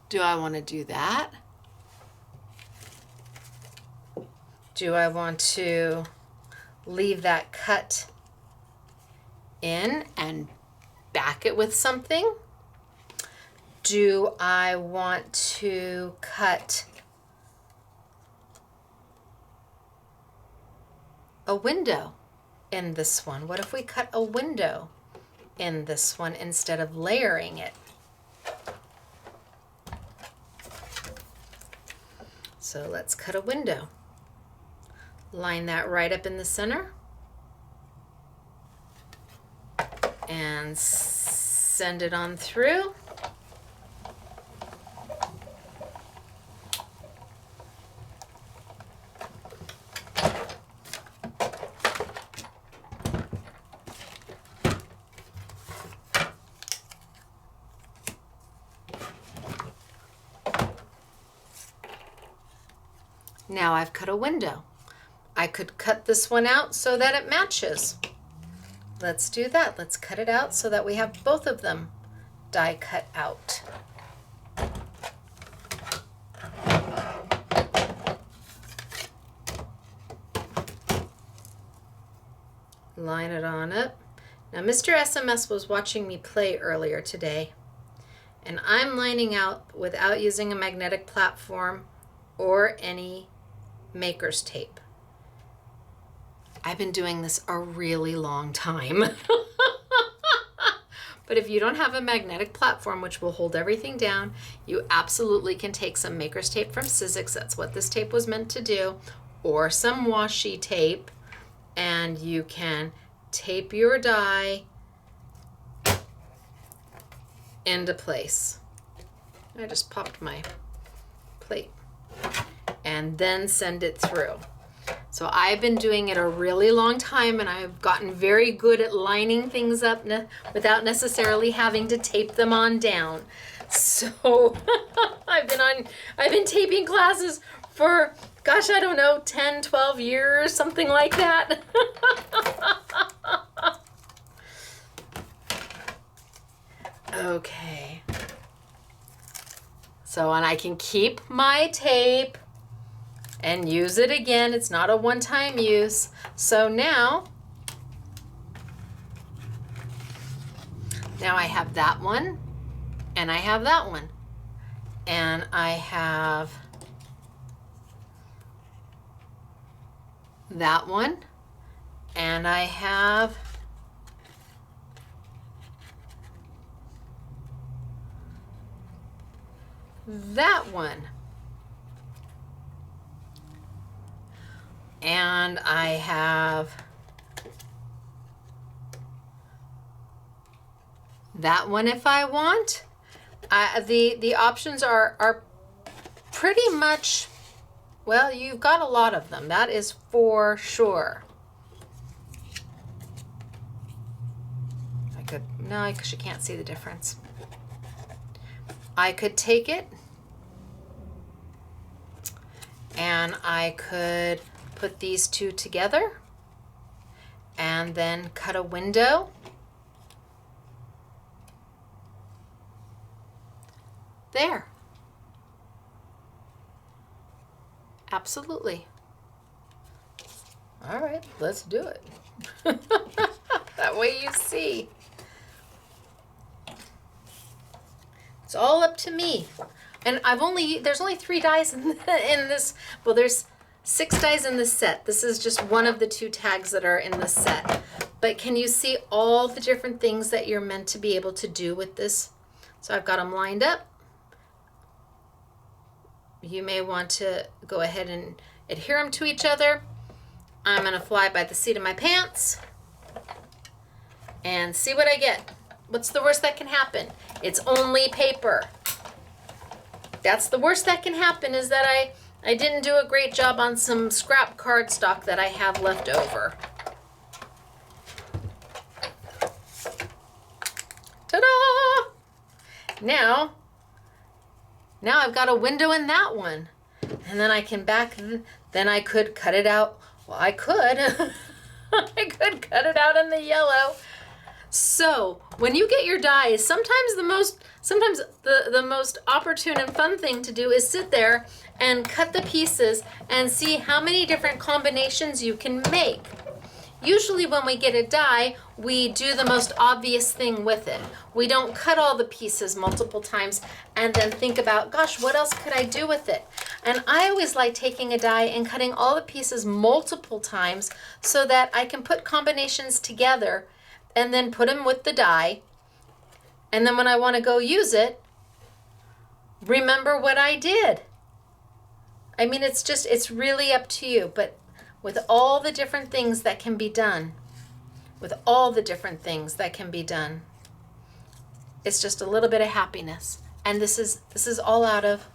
Do I want to do that? Do I want to leave that cut in and back it with something? Do I want to cut a window in this one? What if we cut a window in this one instead of layering it? So let's cut a window. Line that right up in the center and send it on through. Now I've cut a window. I could cut this one out so that it matches. Let's do that. Let's cut it out so that we have both of them die cut out. Line it on up. Now Mr. SMS was watching me play earlier today, and I'm lining out without using a magnetic platform or any maker's tape. I've been doing this a really long time. But if you don't have a magnetic platform which will hold everything down, you absolutely can take some maker's tape from Sizzix. That's what this tape was meant to do, or some washi tape, and you can tape your die into place. I just popped my plate. And then send it through. So I've been doing it a really long time, and I've gotten very good at lining things up without necessarily having to tape them on down. So I've been taping classes for, gosh, I don't know, 10, 12 years, something like that. Okay. So, and I can keep my tape and use it again. It's not a one-time use. So now I have that one, and I have that one, and I have that one, and I have that one. And I have that one if I want. The options are pretty much, well, you've got a lot of them. That is for sure. No, because you can't see the difference. I could take it and I could put these two together and then cut a window. There. Absolutely. All right, let's do it. That way you see. It's all up to me. And there's only 3 dies in this. Well, there's 6 dies in this set. This is just one of the 2 tags that are in the set. But can you see all the different things that you're meant to be able to do with this? So I've got them lined up. You may want to go ahead and adhere them to each other. I'm going to fly by the seat of my pants and see what I get. What's the worst that can happen? It's only paper. That's the worst that can happen, is that I didn't do a great job on some scrap cardstock that I have left over. Ta-da! Now I've got a window in that one. And then I can then I could cut it out. Well, I could. I could cut it out in the yellow. So when you get your dies, sometimes the most opportune and fun thing to do is sit there and cut the pieces and see how many different combinations you can make. Usually when we get a die, we do the most obvious thing with it. We don't cut all the pieces multiple times and then think about, gosh, what else could I do with it? And I always like taking a die and cutting all the pieces multiple times so that I can put combinations together and then put them with the die. And then when I want to go use it, remember what I did. I mean, it's really up to you, but with all the different things that can be done, it's just a little bit of happiness. And this is all out of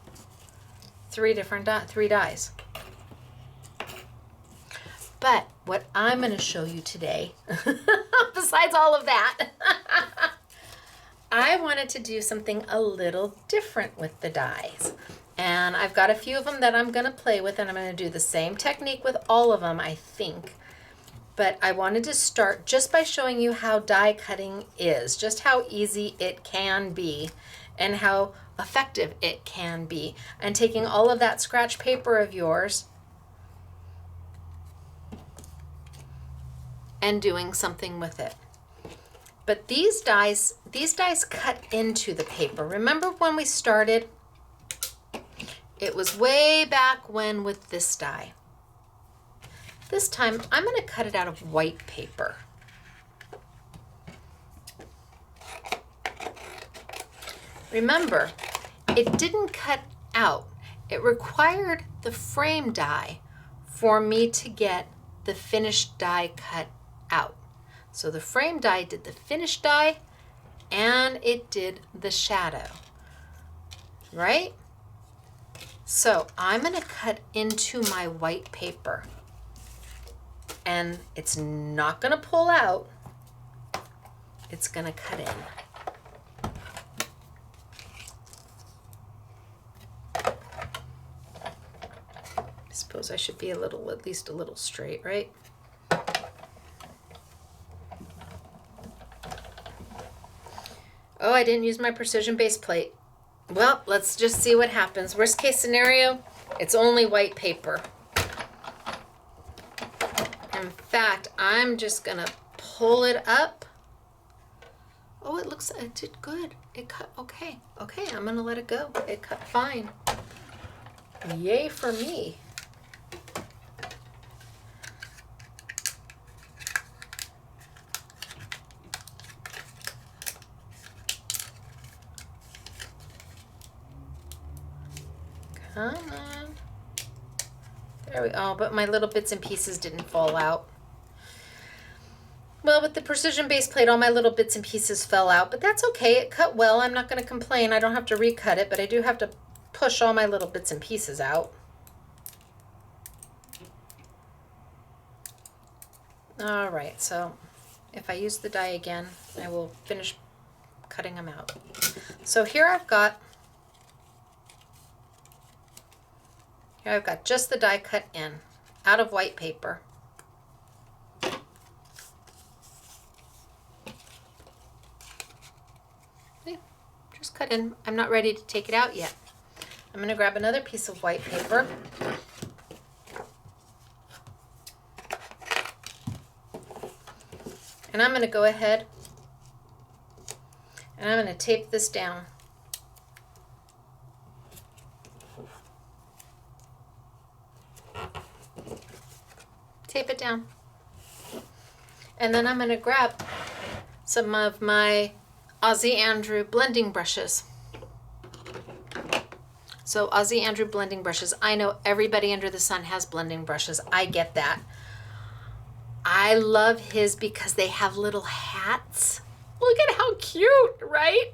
three dies. But what I'm going to show you today, besides all of that, I wanted to do something a little different with the dies. And I've got a few of them that I'm going to play with, and I'm going to do the same technique with all of them, I think. But I wanted to start just by showing you how die cutting is, just how easy it can be, and how effective it can be. And taking all of that scratch paper of yours and doing something with it. But these dies cut into the paper. Remember when we started? It was way back when with this die. This time, I'm going to cut it out of white paper. Remember, it didn't cut out. It required the frame die for me to get the finished die cut out. So the frame die did the finished die, and it did the shadow, right? So I'm going to cut into my white paper, and it's not going to pull out. It's going to cut in. I suppose I should be at least a little straight, right? Oh, I didn't use my precision base plate. Well, let's just see what happens. Worst case scenario, it's only white paper. In fact, I'm just gonna pull it up. Oh, it looks, it did good. It cut, okay. Okay, I'm gonna let it go. It cut fine. Yay for me. Come on. There we go. Oh, but my little bits and pieces didn't fall out. Well, with the precision base plate, all my little bits and pieces fell out, but that's okay. It cut well. I'm not going to complain. I don't have to recut it, but I do have to push all my little bits and pieces out. All right, so if I use the die again, I will finish cutting them out. So here I've got just the die cut in, out of white paper. Okay, just cut in. I'm not ready to take it out yet. I'm going to grab another piece of white paper. And I'm going to go ahead and I'm going to tape this down. Tape it down. And then I'm going to grab some of my Aussie Andrew blending brushes. So Aussie Andrew blending brushes. I know everybody under the sun has blending brushes. I get that. I love his because they have little hats. Look at how cute, right?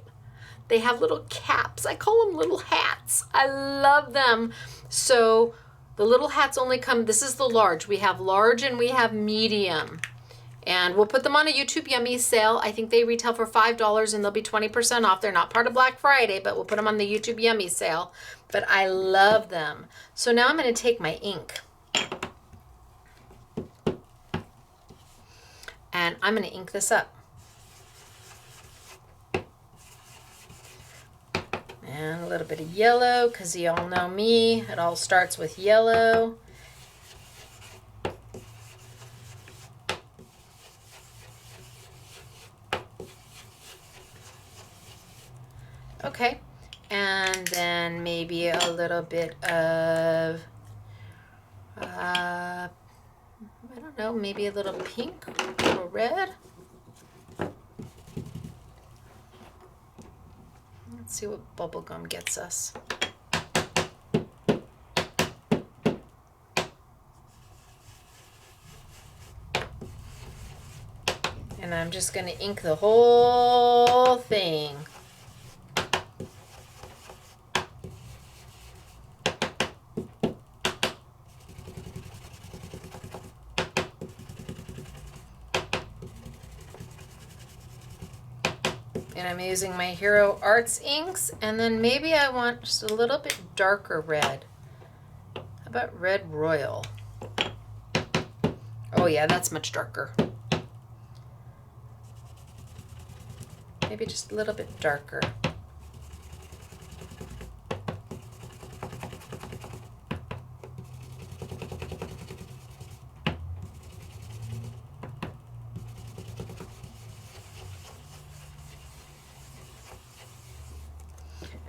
They have little caps. I call them little hats. I love them. So the little hats only come, this is the large. We have large and we have medium. And we'll put them on a YouTube Yummy sale. I think they retail for $5 and they'll be 20% off. They're not part of Black Friday, but we'll put them on the YouTube Yummy sale. But I love them. So now I'm going to take my ink. And I'm going to ink this up. And a little bit of yellow, because you all know me. It all starts with yellow. Okay, and then maybe a little bit of, I don't know, maybe a little pink or red. Let's see what bubblegum gets us. And I'm just going to ink the whole thing. And I'm using my Hero Arts inks, and then maybe I want just a little bit darker red. How about Red Royal? Oh yeah, that's much darker. Maybe just a little bit darker.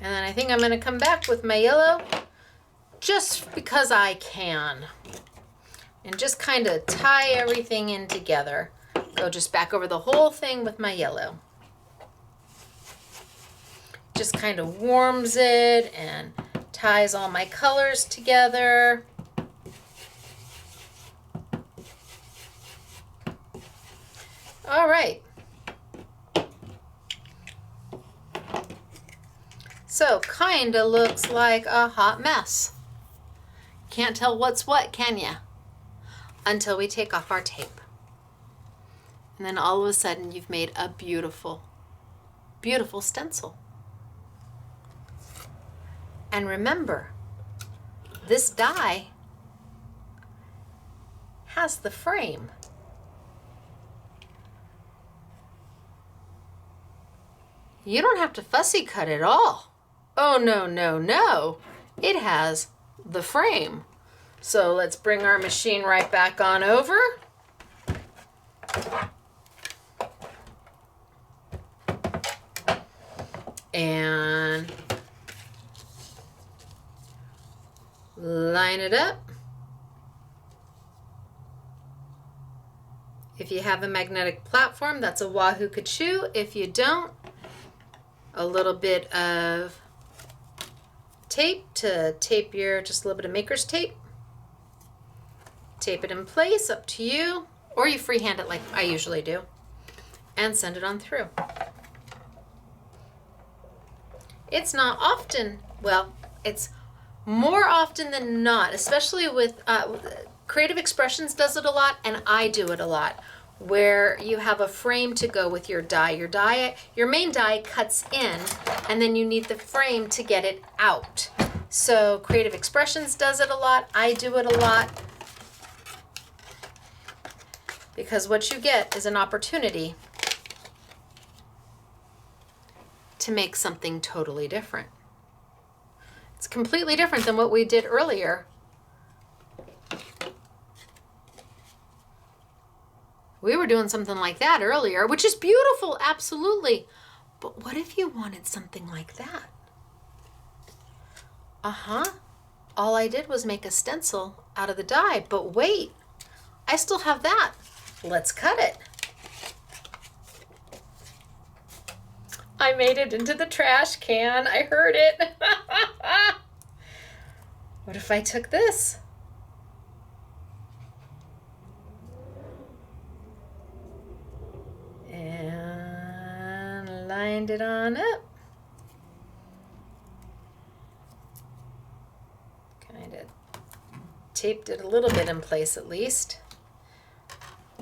And then I think I'm going to come back with my yellow just because I can. And just kind of tie everything in together. Go just back over the whole thing with my yellow. Just kind of warms it and ties all my colors together. All right. So kind of looks like a hot mess. Can't tell what's what, can ya? Until we take off our tape. And then all of a sudden you've made a beautiful, beautiful stencil. And remember, this die has the frame. You don't have to fussy cut at all. Oh, no, no, no. It has the frame. So let's bring our machine right back on over. And line it up. If you have a magnetic platform, that's a Wahoo Kachoo. If you don't, a little bit of tape to tape your, just a little bit of maker's tape. Tape it in place, up to you, or you freehand it like I usually do, and send it on through. It's not often, well, it's more often than not, especially with Creative Expressions does it a lot, and I do it a lot, where you have a frame to go with your die. Your main die cuts in, and then you need the frame to get it out. So Creative Expressions does it a lot. I do it a lot. Because what you get is an opportunity to make something totally different. It's completely different than what we did earlier. We were doing something like that earlier, which is beautiful, absolutely. But what if you wanted something like that? All I did was make a stencil out of the die, but wait, I still have that. Let's cut it. I made it into the trash can. I heard it. What if I took this? And lined it on up. taped it a little bit in place at least.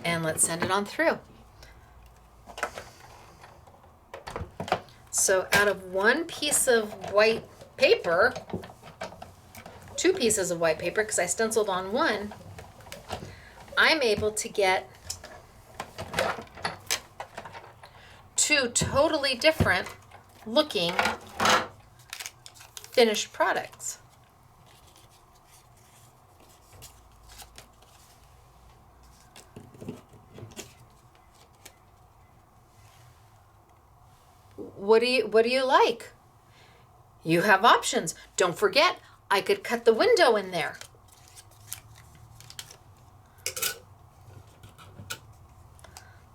And let's send it on through. So out of one piece of white paper, 2 pieces of white paper, because I stenciled on one, I'm able to get 2 totally different looking finished products. What do you like? You have options. Don't forget, I could cut the window in there.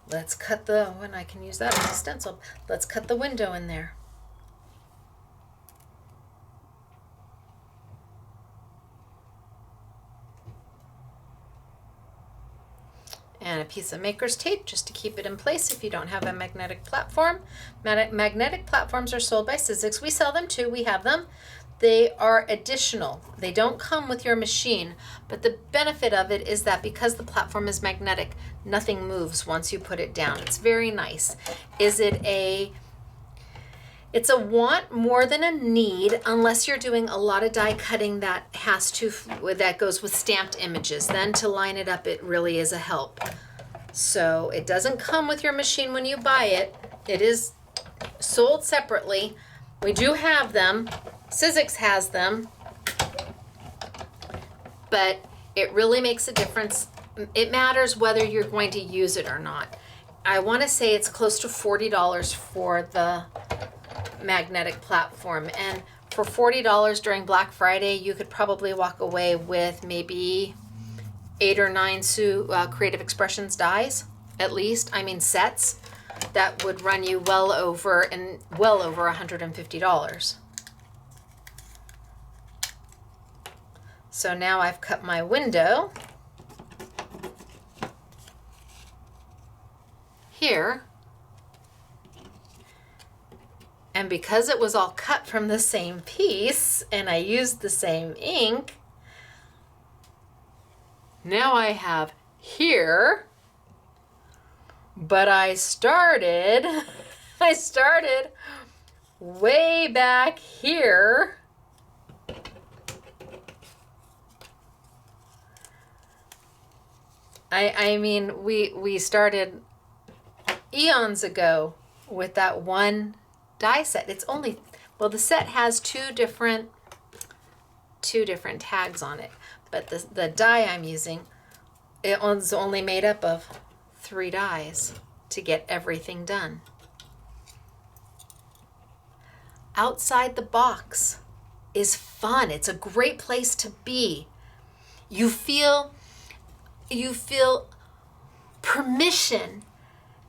Let's cut when I can use that as a stencil. Let's cut the window in there. And a piece of maker's tape just to keep it in place if you don't have a magnetic platform. Magnetic platforms are sold by Sizzix. We sell them too. We have them. They are additional. They don't come with your machine, but the benefit of it is that because the platform is magnetic, nothing moves once you put it down. It's very nice. It's a want more than a need, unless you're doing a lot of die cutting that goes with stamped images. Then to line it up, it really is a help. So it doesn't come with your machine when you buy it. It is sold separately. We do have them. Sizzix has them, but it really makes a difference. It matters whether you're going to use it or not. I want to say it's close to $40 for the magnetic platform, and for $40 during Black Friday, you could probably walk away with maybe 8 or 9 Creative Expressions dies, at least. I mean sets that would run you well over $150. So now I've cut my window here, and because it was all cut from the same piece and I used the same ink, now I have here, but I started way back here. I mean, we started eons ago with that one die set. It's only, well, the set has two different tags on it, but the die I'm using, it was only made up of 3 dies to get everything done. Outside the box is fun. It's a great place to be. You feel permission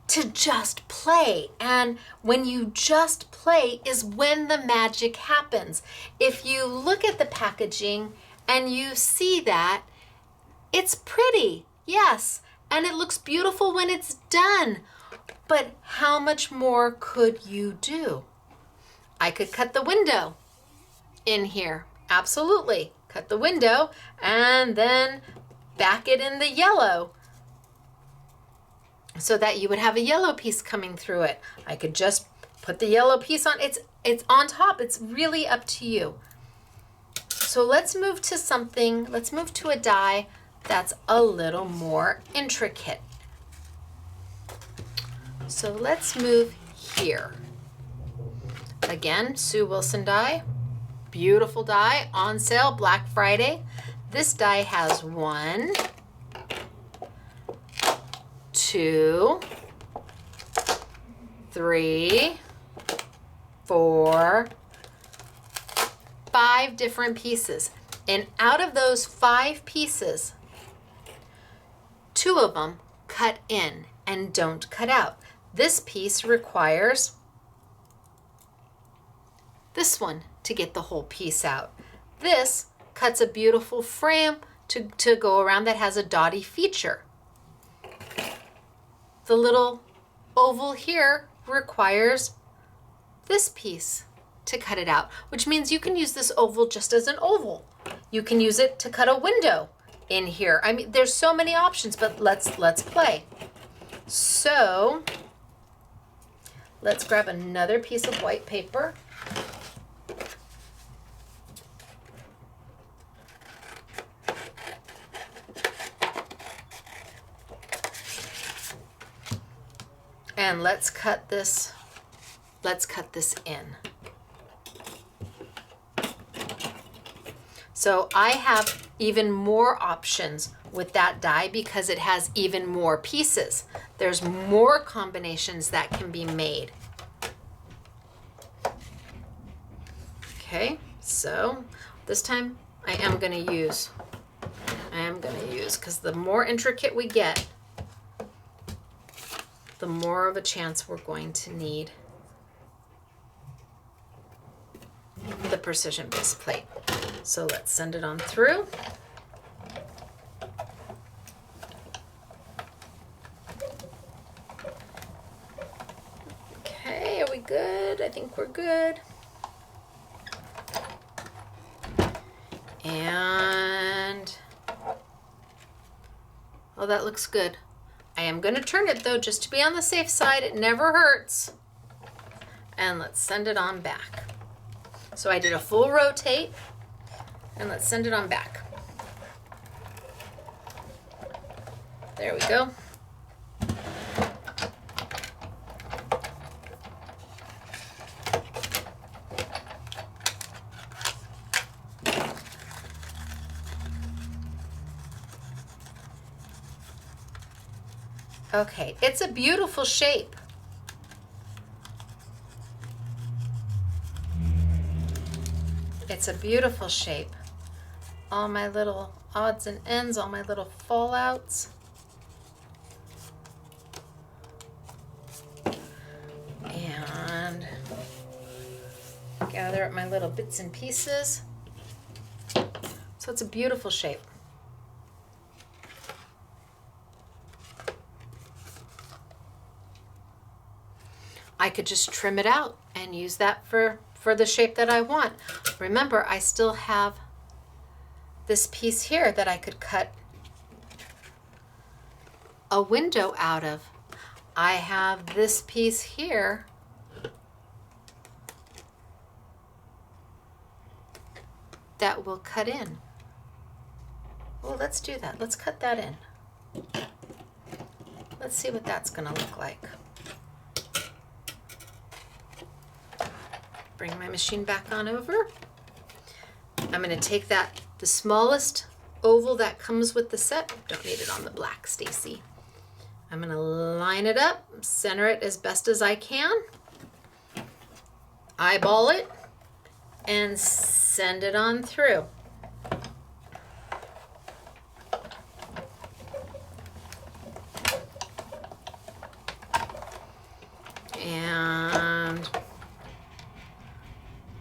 to just play. And when you just play is when the magic happens. If you look at the packaging and you see that, it's pretty, yes, and it looks beautiful when it's done. But how much more could you do? I could cut the window in here, absolutely. Cut the window and then back it in the yellow so that you would have a yellow piece coming through it. I could just put the yellow piece on. It's on top. It's really up to you. So let's move to a die that's a little more intricate. So let's move here. Again, Sue Wilson die. Beautiful die, on sale Black Friday. This die has 1, 2, 3, 4, 5 different pieces. And out of those 5 pieces, 2 of them cut in and don't cut out. This piece requires this one to get the whole piece out. This cuts a beautiful frame to go around that has a dotty feature. The little oval here requires this piece to cut it out, which means you can use this oval just as an oval. You can use it to cut a window in here. I mean, there's so many options, but let's play. So let's grab another piece of white paper. And let's cut this in. So I have even more options with that die because it has even more pieces. There's more combinations that can be made. Okay, so this time I am going to use, because the more intricate we get, the more of a chance we're going to need the precision base plate. So let's send it on through. Okay, are we good? I think we're good. And, oh, that looks good. I am going to turn it though, just to be on the safe side. It never hurts. And let's send it on back. So I did a full rotate, and let's send it on back. There we go. Okay, it's a beautiful shape. It's a beautiful shape. All my little odds and ends, all my little fallouts. And gather up my little bits and pieces. So it's a beautiful shape. I could just trim it out and use that for the shape that I want. Remember, I still have this piece here that I could cut a window out of. I have this piece here that will cut in. Well, let's do that. Let's cut that in. Let's see what that's going to look like. Bring my machine back on over. I'm going to take the smallest oval that comes with the set. Don't need it on the black, Stacy. I'm going to line it up, center it as best as I can, eyeball it, and send it on through.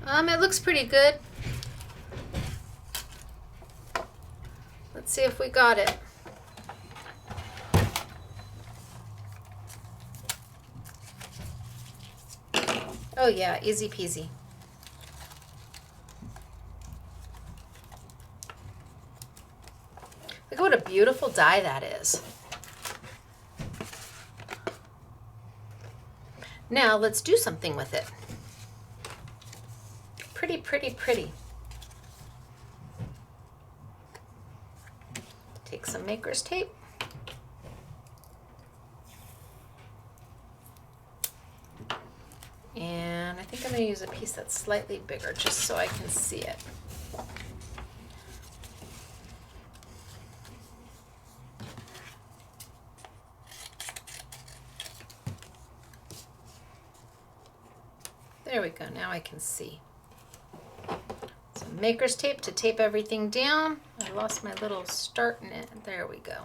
And it looks pretty good. Let's see if we got it. Oh yeah, easy peasy. Look at what a beautiful die that is. Now let's do something with it. Pretty, pretty, pretty. Take some maker's tape. And I think I'm going to use a piece that's slightly bigger just so I can see it. There we go, now I can see. Some maker's tape to tape everything down. I lost my little start in it. There we go.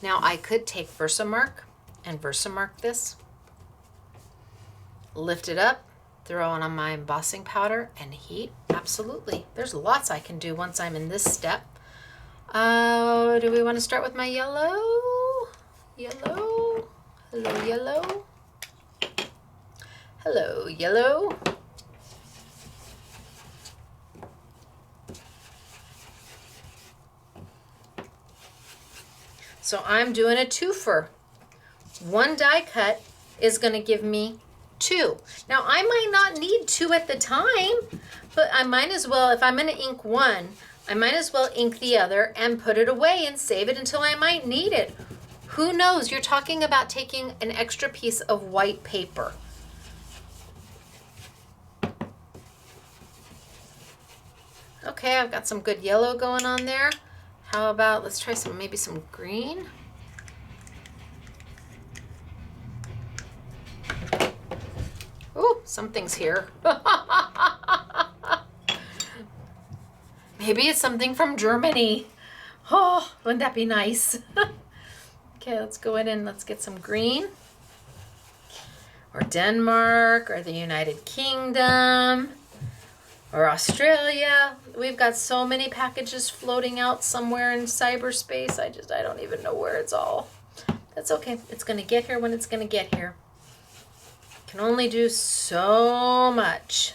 Now I could take Versamark and Versamark this, lift it up, throw it on my embossing powder and heat. Absolutely. There's lots I can do once I'm in this step. Do we want to start with my yellow? Yellow. Hello, yellow. Hello, yellow. So I'm doing a twofer. One die cut is going to give me 2. Now I might not need 2 at the time, but I might as well, if I'm going to ink one, I might as well ink the other and put it away and save it until I might need it. Who knows? You're talking about taking an extra piece of white paper. Okay, I've got some good yellow going on there. How about, let's try maybe some green. Ooh, something's here. Maybe it's something from Germany. Oh, wouldn't that be nice? Okay, let's go in and let's get some green. Or Denmark, or the United Kingdom, or Australia. We've got so many packages floating out somewhere in cyberspace. I don't even know where it's all. That's okay. It's going to get here when it's going to get here. Can only do so much.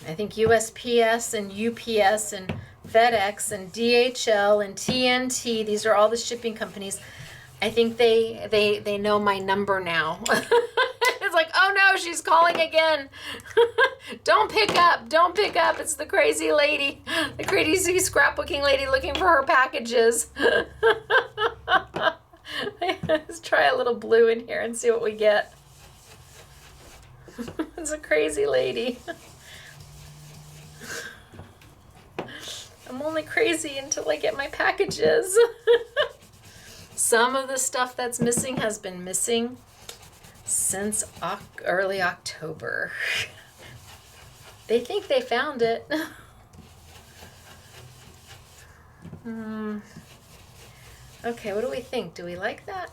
I think USPS and UPS and FedEx and DHL and TNT, these are all the shipping companies. I think they know my number now. It's like, oh no, she's calling again. Don't pick up, don't pick up. It's the crazy lady, the crazy scrapbooking lady looking for her packages. Let's try a little blue in here and see what we get. It's a crazy lady. I'm only crazy until I get my packages. Some of the stuff that's missing has been missing since early October. They think they found it. Okay, what do we think? Do we like that?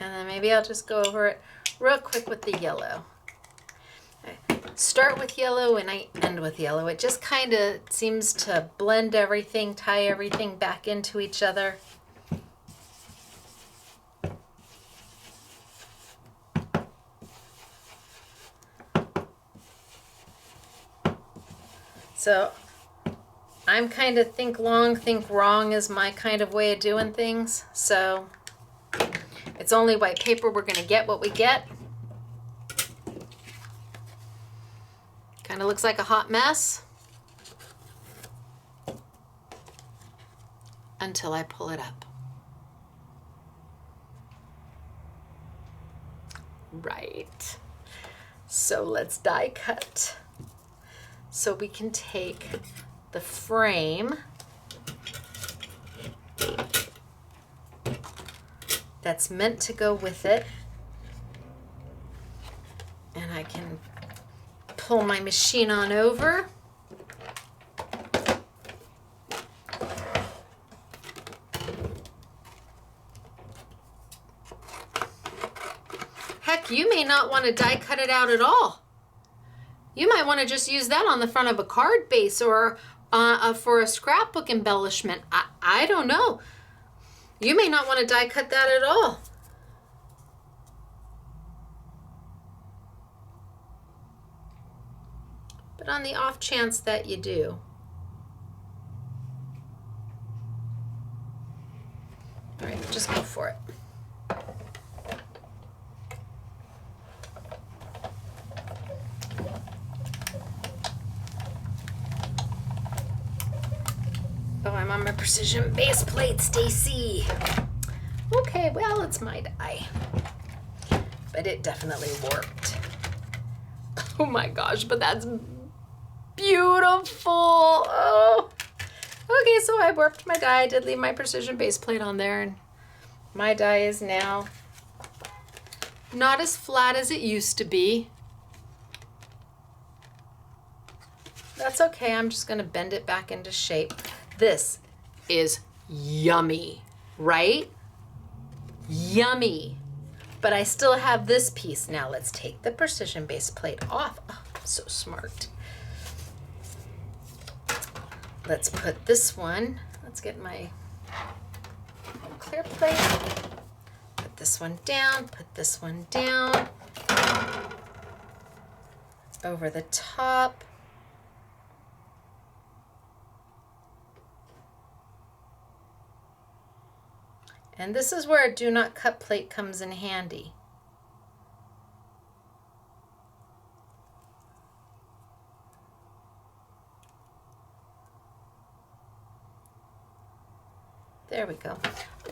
And then maybe I'll just go over it real quick with the yellow. I start with yellow and I end with yellow. It just kind of seems to blend everything, tie everything back into each other. So I'm kind of think long, think wrong is my kind of way of doing things. So it's only white paper. We're going to get what we get. Kind of looks like a hot mess until I pull it up. Right. So let's die cut. So we can take the frame that's meant to go with it, and I can pull my machine on over. Heck, you may not want to die cut it out at all. You might want to just use that on the front of a card base or for a scrapbook embellishment. I don't know. You may not want to die cut that at all. But on the off chance that you do, all right, just go for it. Oh, I'm on my precision base plate, Stacy. Okay, well, it's my die. But it definitely worked. Oh my gosh, but that's beautiful. Oh. Okay, so I warped my die. I did leave my precision base plate on there, and my die is now not as flat as it used to be. That's okay. I'm just going to bend it back into shape. This is yummy, right? yummy. But I still have this piece. Now let's take the precision base plate off. Oh, so smart. Let's put this one, let's get my clear plate. Put this one down, put this one down. Over the top. And this is where a do not cut plate comes in handy. There we go.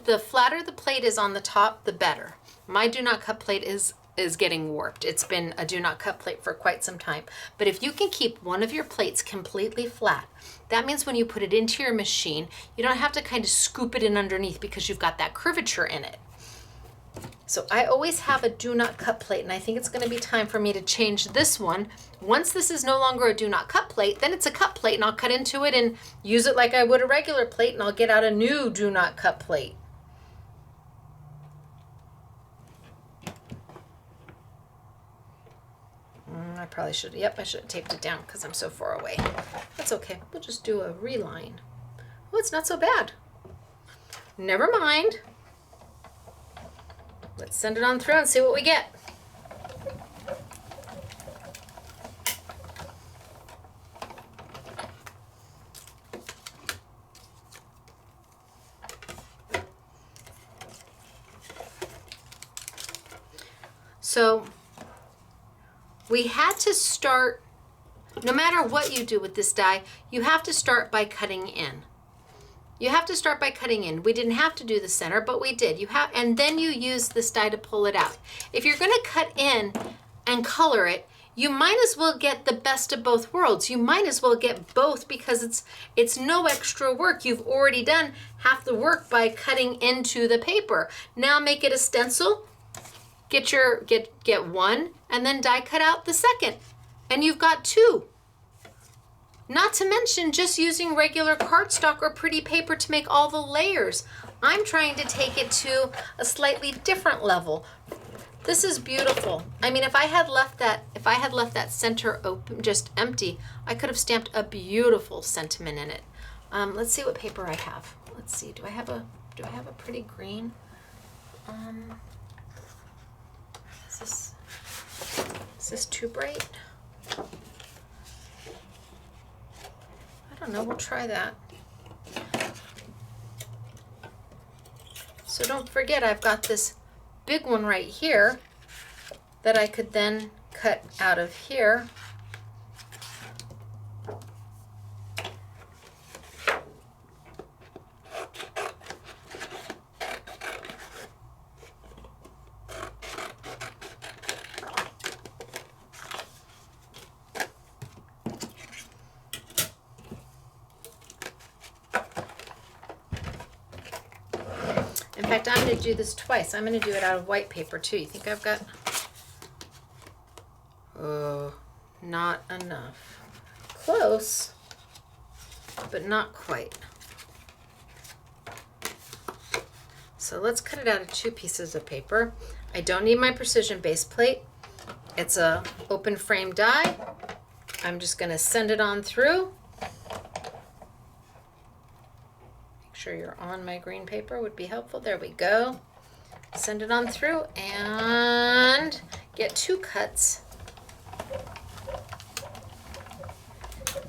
The flatter the plate is on the top, the better. My do not cut plate is getting warped. It's been a do not cut plate for quite some time. But if you can keep one of your plates completely flat, that means when you put it into your machine, you don't have to kind of scoop it in underneath because you've got that curvature in it. So I always have a do not cut plate, and I think it's going to be time for me to change this one. Once this is no longer a do not cut plate, then it's a cut plate, and I'll cut into it and use it like I would a regular plate, and I'll get out a new do not cut plate. I probably should, yep, I should have taped it down because I'm so far away. That's okay, we'll just do a reline. Oh, it's not so bad. Never mind. Let's send it on through and see what we get. So we had to start, no matter what you do with this die, you have to start by cutting in. You have to start by cutting in. We didn't have to do the center, but we did. And then you use this die to pull it out. If you're gonna cut in and color it, you might as well get the best of both worlds. You might as well get both because it's no extra work. You've already done half the work by cutting into the paper. Now make it a stencil, get one, and then die cut out the second. And you've got two. Not to mention just using regular cardstock or pretty paper to make all the layers. I'm trying to take it to a slightly different level. This is beautiful. I mean, if I had left that center open, just empty, I could have stamped a beautiful sentiment in it. Let's see what paper I have. Let's see. Do I have a pretty green? Is this too bright? I don't know, we'll try that. So don't forget, I've got this big one right here that I could then cut out of here. In fact, I'm going to do this twice. I'm going to do it out of white paper too. You think I've got... Oh, not enough. Close, but not quite. So let's cut it out of two pieces of paper. I don't need my precision base plate. It's a open frame die. I'm just going to send it on through. Sure you're on my green paper would be helpful. There we go. Send it on through and get two cuts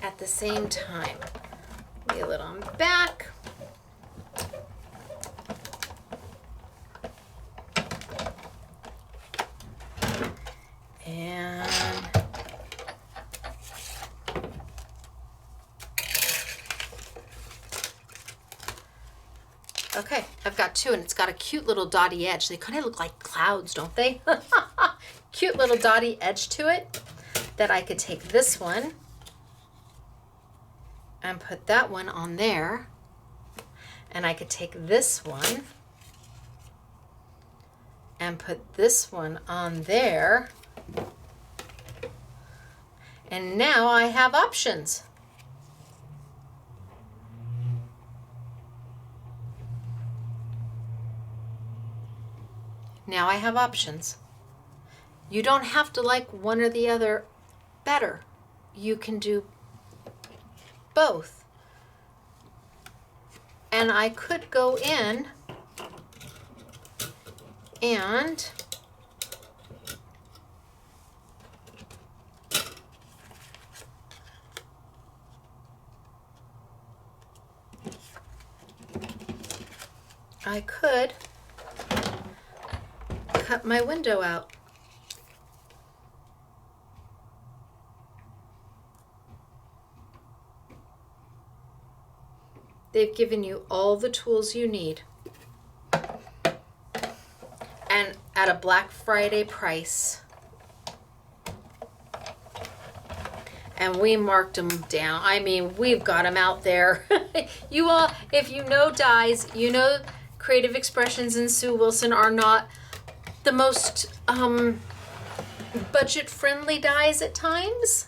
at the same time. Wheel it on back. And okay, I've got two, and it's got a cute little dotty edge. They kind of look like clouds, don't they? Cute little dotty edge to it that I could take this one and put that one on there. And I could take this one and put this one on there. And now I have options. Now I have options. You don't have to like one or the other better. You can do both. And I could go in and I could cut my window out. They've given you all the tools you need. And at a Black Friday price. And we marked them down. I mean, we've got them out there. You all, if you know dies, you know Creative Expressions and Sue Wilson are not the most budget-friendly dies at times.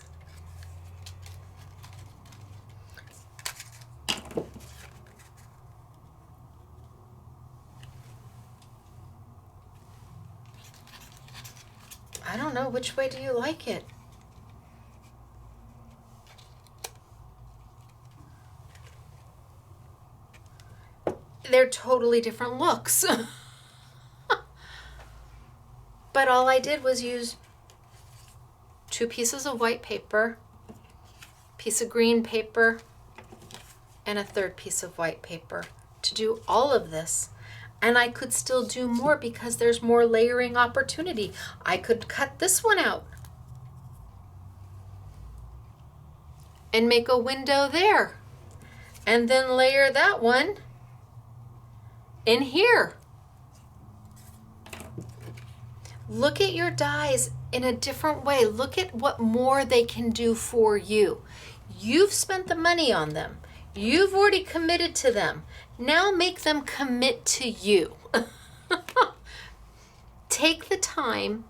I don't know, which way do you like it? They're totally different looks. But all I did was use 2 pieces of white paper, piece of green paper, and a 3rd piece of white paper to do all of this. And I could still do more because there's more layering opportunity. I could cut this one out and make a window there, and then layer that one in here. Look at your dies in a different way. Look at what more they can do for you. You've spent the money on them. You've already committed to them. Now make them commit to you. Take the time.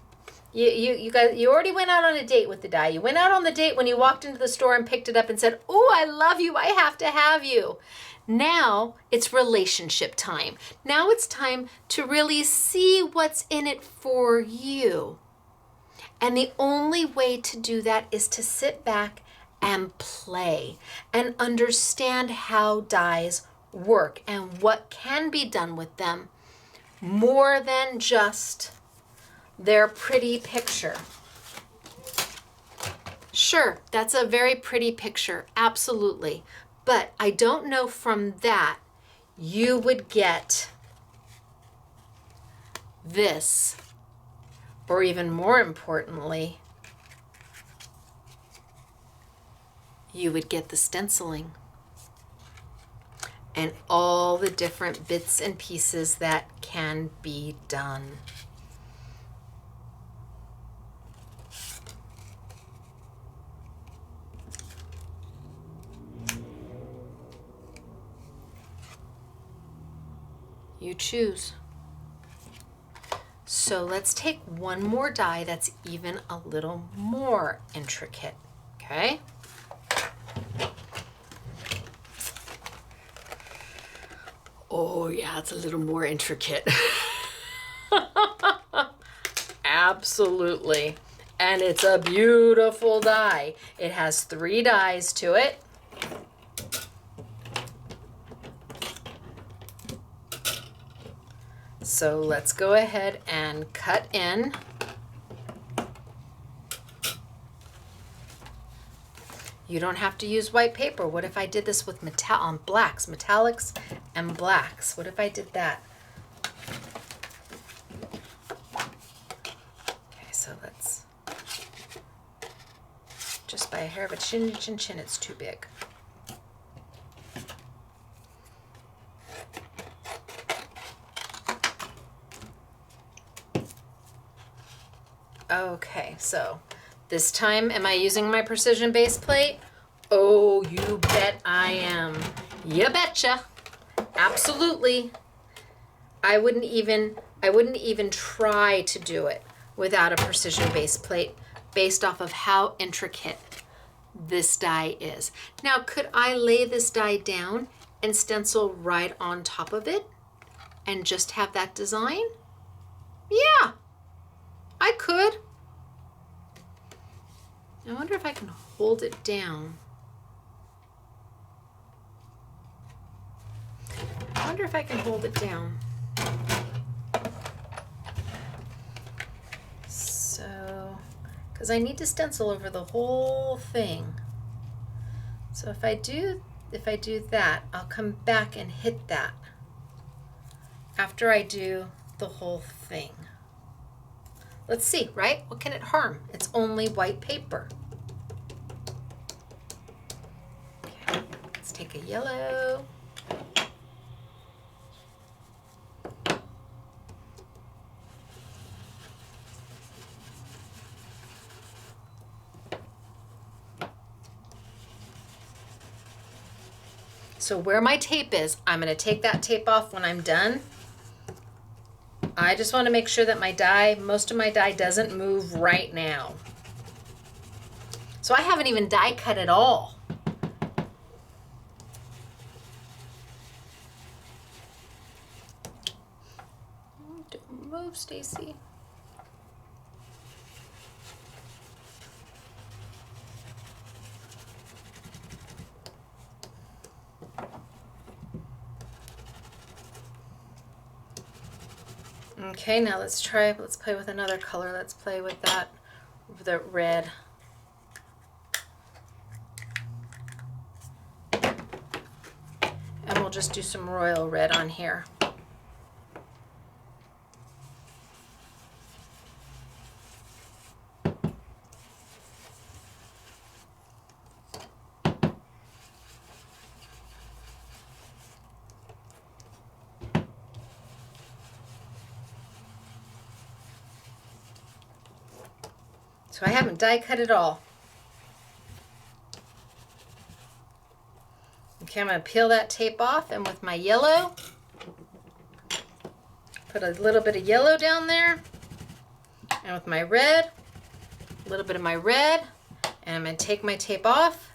You guys, you already went out on a date with the die. You went out on the date when you walked into the store and picked it up and said, "Oh, I love you. I have to have you." Now it's relationship time. Now it's time to really see what's in it for you. And the only way to do that is to sit back and play and understand how dies work and what can be done with them more than just their pretty picture. Sure, that's a very pretty picture, absolutely. But I don't know from that you would get this, or even more importantly, you would get the stenciling and all the different bits and pieces that can be done. You choose. So let's take one more die that's even a little more intricate, okay? Oh yeah, it's a little more intricate. Absolutely. And it's a beautiful die. It has 3 dies to it. So let's go ahead and cut in. You don't have to use white paper. What if I did this with blacks, metallics and blacks? What if I did that? Okay, so let's, just by a hair of a chin, it's too big. Okay, so this time, am I using my precision base plate? Oh, you bet I am. You betcha. Absolutely. I wouldn't even try to do it without a precision base plate based off of how intricate this die is. Now, could I lay this die down and stencil right on top of it and just have that design? I could. I wonder if I can hold it down. I wonder if I can hold it down. So, because I need to stencil over the whole thing. So if I do that, I'll come back and hit that after I do the whole thing. Let's see, right? What can it harm? It's only white paper. Okay, let's take a yellow. So where my tape is, I'm going to take that tape off when I'm done. I just want to make sure that my die, most of my die doesn't move right now. So I haven't even die cut at all. Don't move, Stacy. Okay, now let's play with another color. Let's play with that, the red. And we'll just do some royal red on here. So I haven't die cut at all. Okay, I'm going to peel that tape off, and with my yellow, put a little bit of yellow down there, and with my red, a little bit of my red, and I'm going to take my tape off,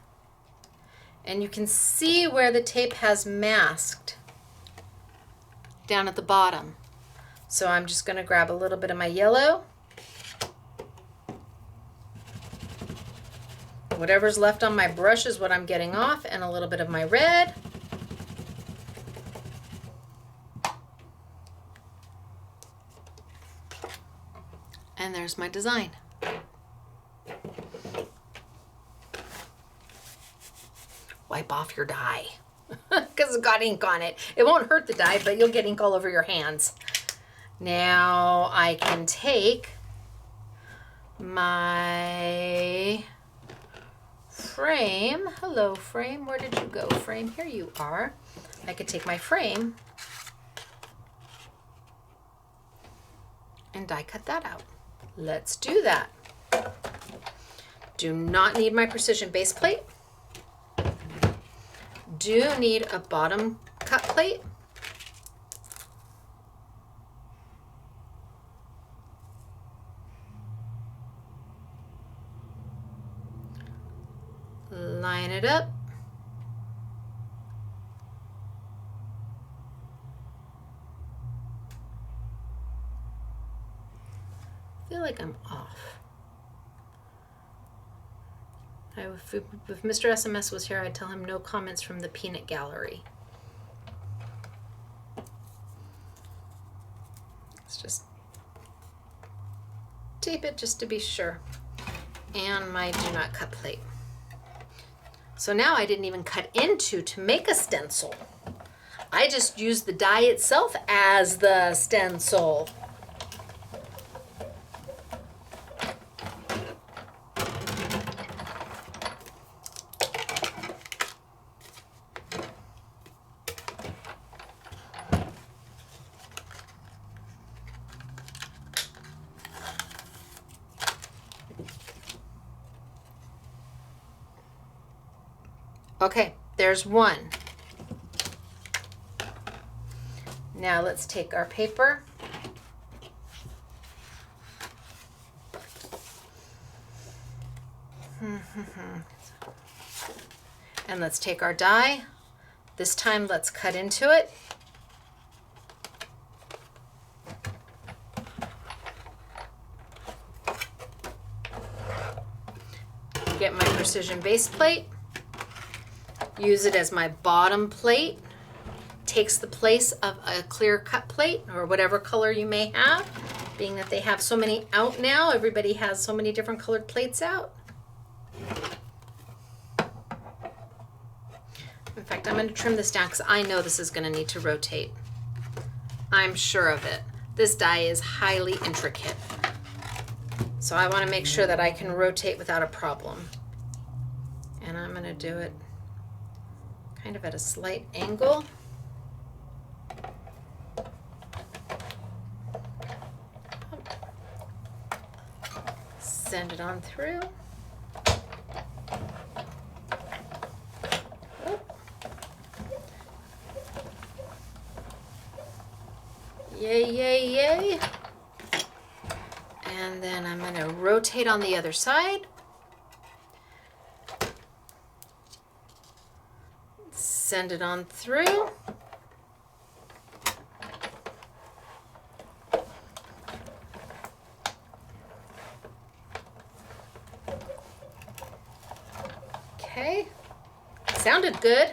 and you can see where the tape has masked down at the bottom. So I'm just going to grab a little bit of my yellow, whatever's left on my brush is what I'm getting off, and a little bit of my red. And there's my design. Wipe off your die because it's got ink on it. It won't hurt the die, but you'll get ink all over your hands. Now I can take my frame. Hello, frame. Where did you go, frame? Here you are. I could take my frame and die cut that out. Let's do that. Do not need my precision base plate. Do need a bottom cut plate. Line it up. I feel like I'm off. If Mr. SMS was here, I'd tell him no comments from the peanut gallery. Let's just tape it just to be sure. And my do not cut plate. So now I didn't even cut into to make a stencil. I just used the die itself as the stencil. Okay, there's one. Now let's take our paper. And let's take our die. This time let's cut into it. get my precision base plate, use it as my bottom plate, takes the place of a clear cut plate or whatever color you may have, being that they have so many out now. Everybody has so many different colored plates out. In fact, I'm going to trim this down because I know this is going to need to rotate. I'm sure of it. This die is highly intricate. So I want to make sure that I can rotate without a problem. And I'm going to do it kind of at a slight angle. Send it on through. Yay, yay, yay. And then I'm going to rotate on the other side. Send it on through. Okay, sounded good.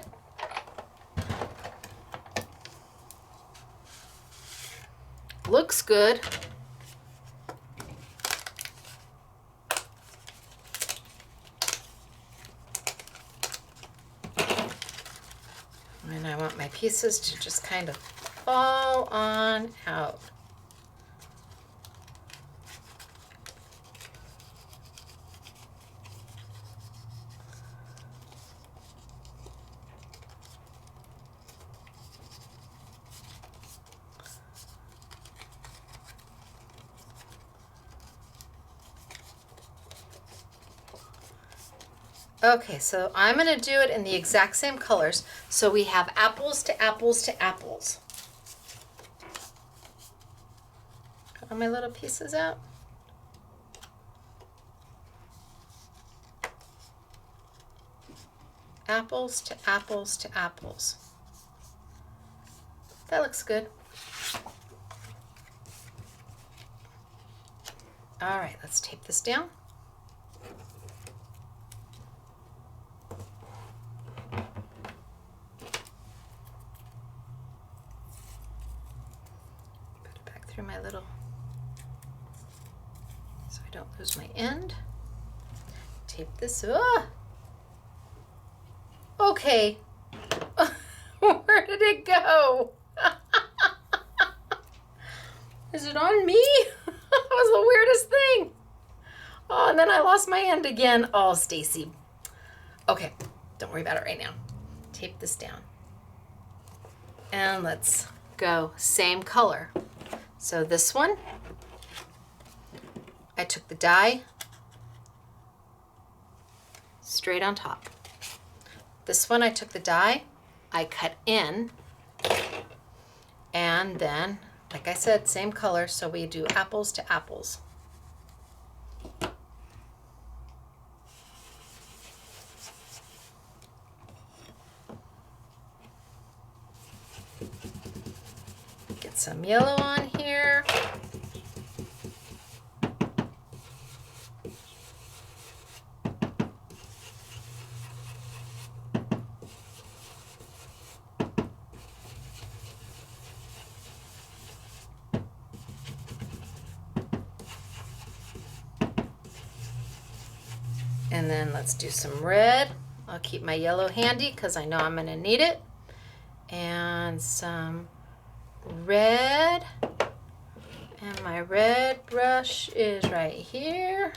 Looks good. And I want my pieces to just kind of fall on out. Okay, so I'm going to do it in the exact same colors. So we have apples to apples to apples. Got all my little pieces out. Apples to apples to apples. That looks good. All right, let's tape this down. My little, so I don't lose my end. Tape this. Okay. Where did it go? Is it on me? That was the weirdest thing. Oh, and then I lost my end again. Oh, Stacy. Okay, don't worry about it right now. Tape this down. And let's go same color. So this one, I took the die straight on top. This one I took the die, I cut in, and then, like I said, same color, so we do apples to apples. Get some yellow on here. And then let's do some red. I'll keep my yellow handy because I know I'm going to need it. And some red. And my red brush is right here.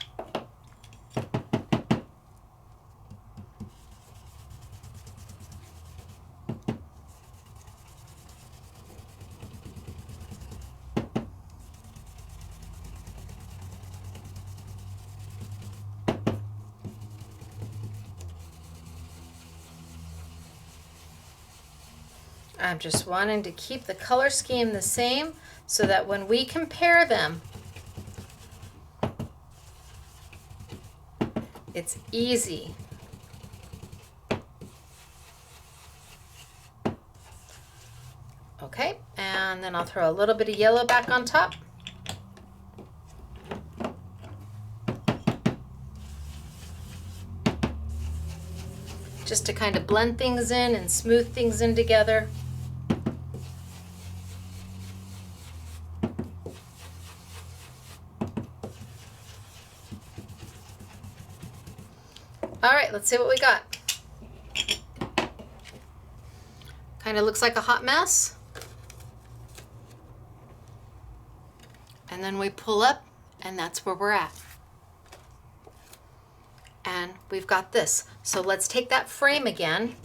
I'm just wanting to keep the color scheme the same so that when we compare them, it's easy. Okay, and then I'll throw a little bit of yellow back on top. just to kind of blend things in and smooth things in together. All right, let's see what we got. Kind of looks like a hot mess. And then we pull up, and that's where we're at. And we've got this. So let's take that frame again.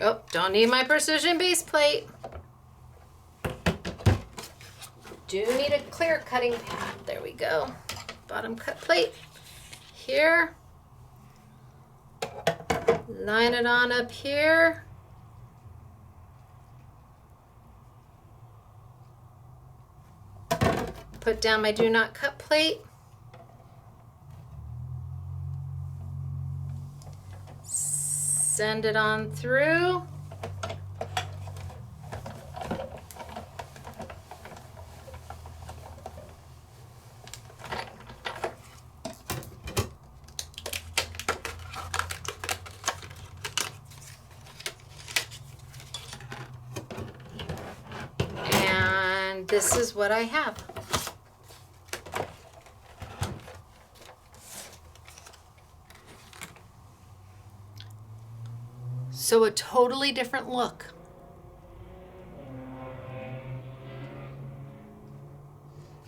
Oh, don't need my precision base plate. Do need a clear cutting pad. There we go. Bottom cut plate. Here. Line it on up here. Put down my do not cut plate. Send it on through. And this is what I have. So a totally different look.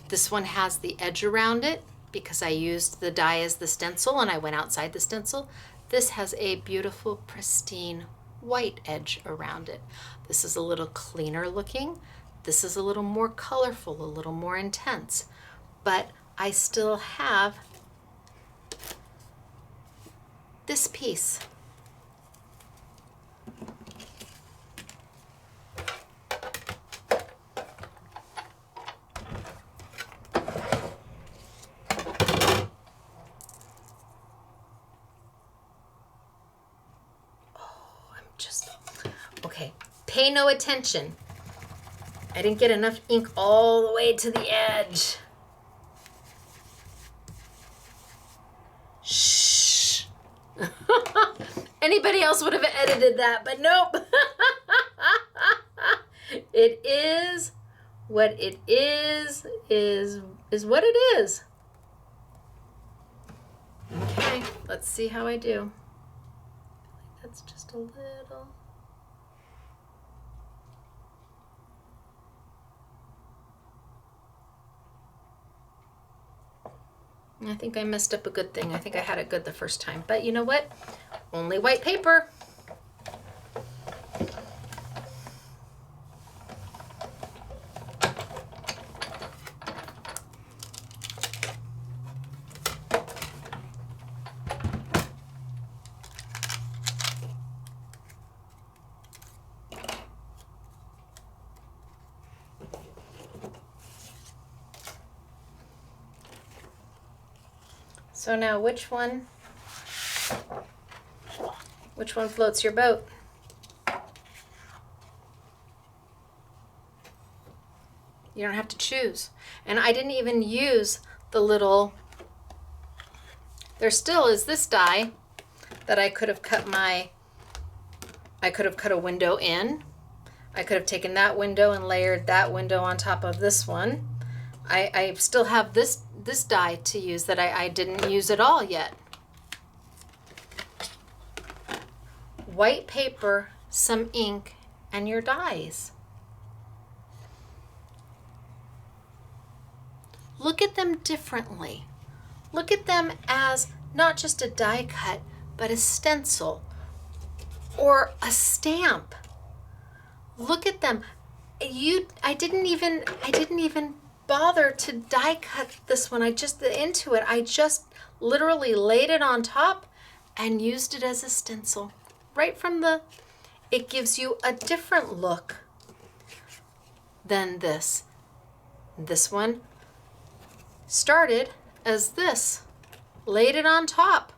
This one has the edge around it because I used the die as the stencil and I went outside the stencil. This has a beautiful, pristine white edge around it. This is a little cleaner looking. This is a little more colorful, a little more intense, but I still have this piece. Okay, pay no attention. I didn't get enough ink all the way to the edge. Shh. Anybody else would have edited that, but nope. It is what it is what it is. Okay, let's see how I do. That's just a little. I think I messed up a good thing. I think I had it good the first time. But you know what? Only white paper. So now which one floats your boat? You don't have to choose. And I didn't even use the little, there still is this die that I could have cut a window in. I could have taken that window and layered that window on top of this one. I still have this die to use that I didn't use at all yet. White paper, some ink, and your dies. Look at them differently. Look at them as not just a die cut, but a stencil or a stamp. Look at them. I didn't even bother to die cut this one. I just literally laid it on top and used it as a stencil. Right from it gives you a different look than this. This one started as this, laid it on top,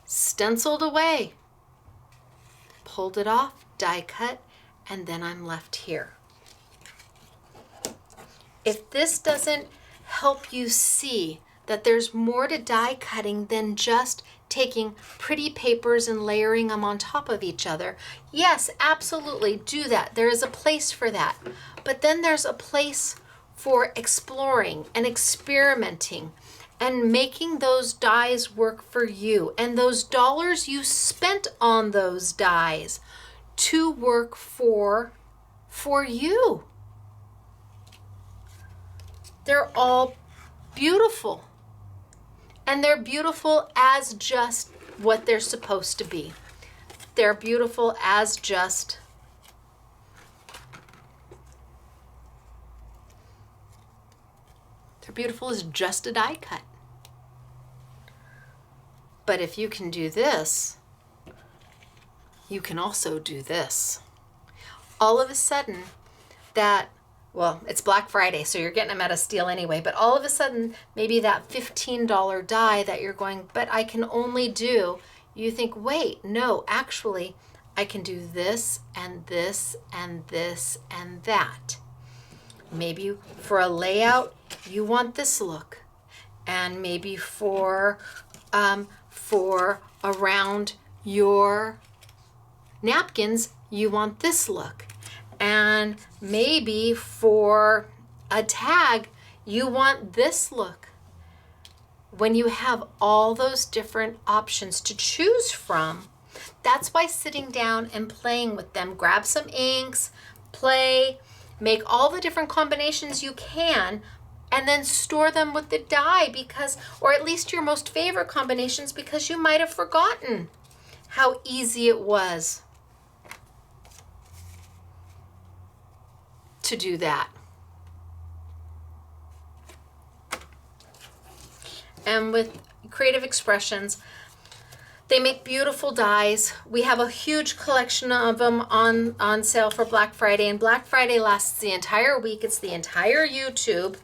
stenciled away, pulled it off, die cut, and then I'm left here. If this doesn't help you see that there's more to die cutting than just taking pretty papers and layering them on top of each other, yes, absolutely do that. There is a place for that. But then there's a place for exploring and experimenting and making those dies work for you, and those dollars you spent on those dies to work for you. They're all beautiful. And they're beautiful as just what they're supposed to be. They're beautiful as just a die cut. But if you can do this, you can also do this. All of a sudden, well, it's Black Friday, so you're getting them at a steal anyway, but all of a sudden, maybe that $15 die that you're going, but I can only do, you think, wait, no, actually, I can do this and this and this and that. Maybe for a layout, you want this look. And maybe for around your napkins, you want this look. And maybe for a tag, you want this look. When you have all those different options to choose from, that's why sitting down and playing with them, grab some inks, play, make all the different combinations you can, and then store them with the die, or at least your most favorite combinations, because you might have forgotten how easy it was to do that. And with Creative Expressions, they make beautiful dies. We have a huge collection of them on sale for Black Friday, and Black Friday lasts the entire week. It's the entire YouTube.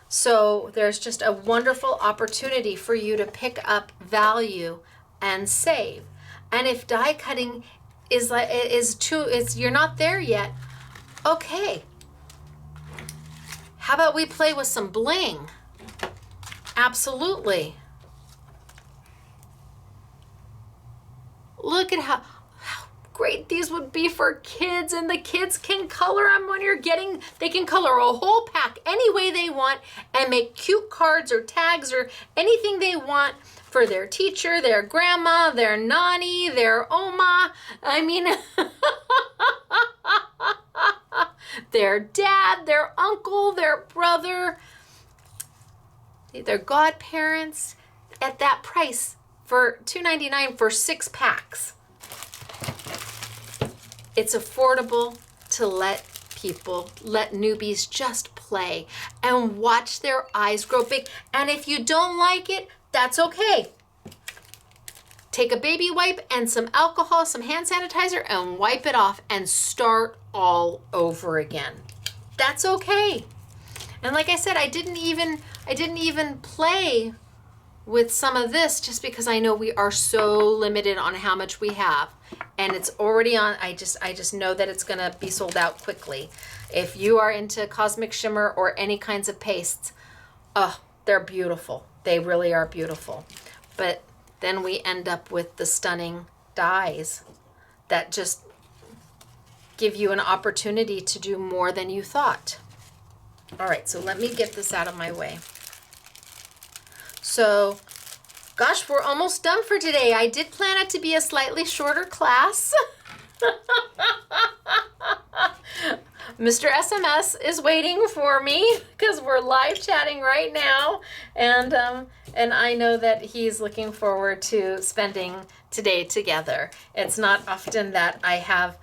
So there's just a wonderful opportunity for you to pick up value and save. And if die cutting you're not there yet, okay. How about we play with some bling? Absolutely. Look at how great these would be for kids, and the kids can color them they can color a whole pack any way they want and make cute cards or tags or anything they want for their teacher, their grandma, their nanny, their oma. I mean, their dad, their uncle, their brother, their godparents, at that price for $2.99 for 6 packs. It's affordable to let newbies just play and watch their eyes grow big. And if you don't like it, that's okay. Take a baby wipe and some alcohol, some hand sanitizer, and wipe it off and start all over again. That's okay. And like I said, I didn't even play with some of this just because I know we are so limited on how much we have. And it's already on, I just know that it's gonna be sold out quickly. If you are into cosmic shimmer or any kinds of pastes, they're beautiful. They really are beautiful. But then we end up with the stunning dies that just give you an opportunity to do more than you thought. All right, so let me get this out of my way. So, gosh, we're almost done for today. I did plan it to be a slightly shorter class. Mr. SMS is waiting for me because we're live chatting right now, and I know that he's looking forward to spending today together. It's not often that I have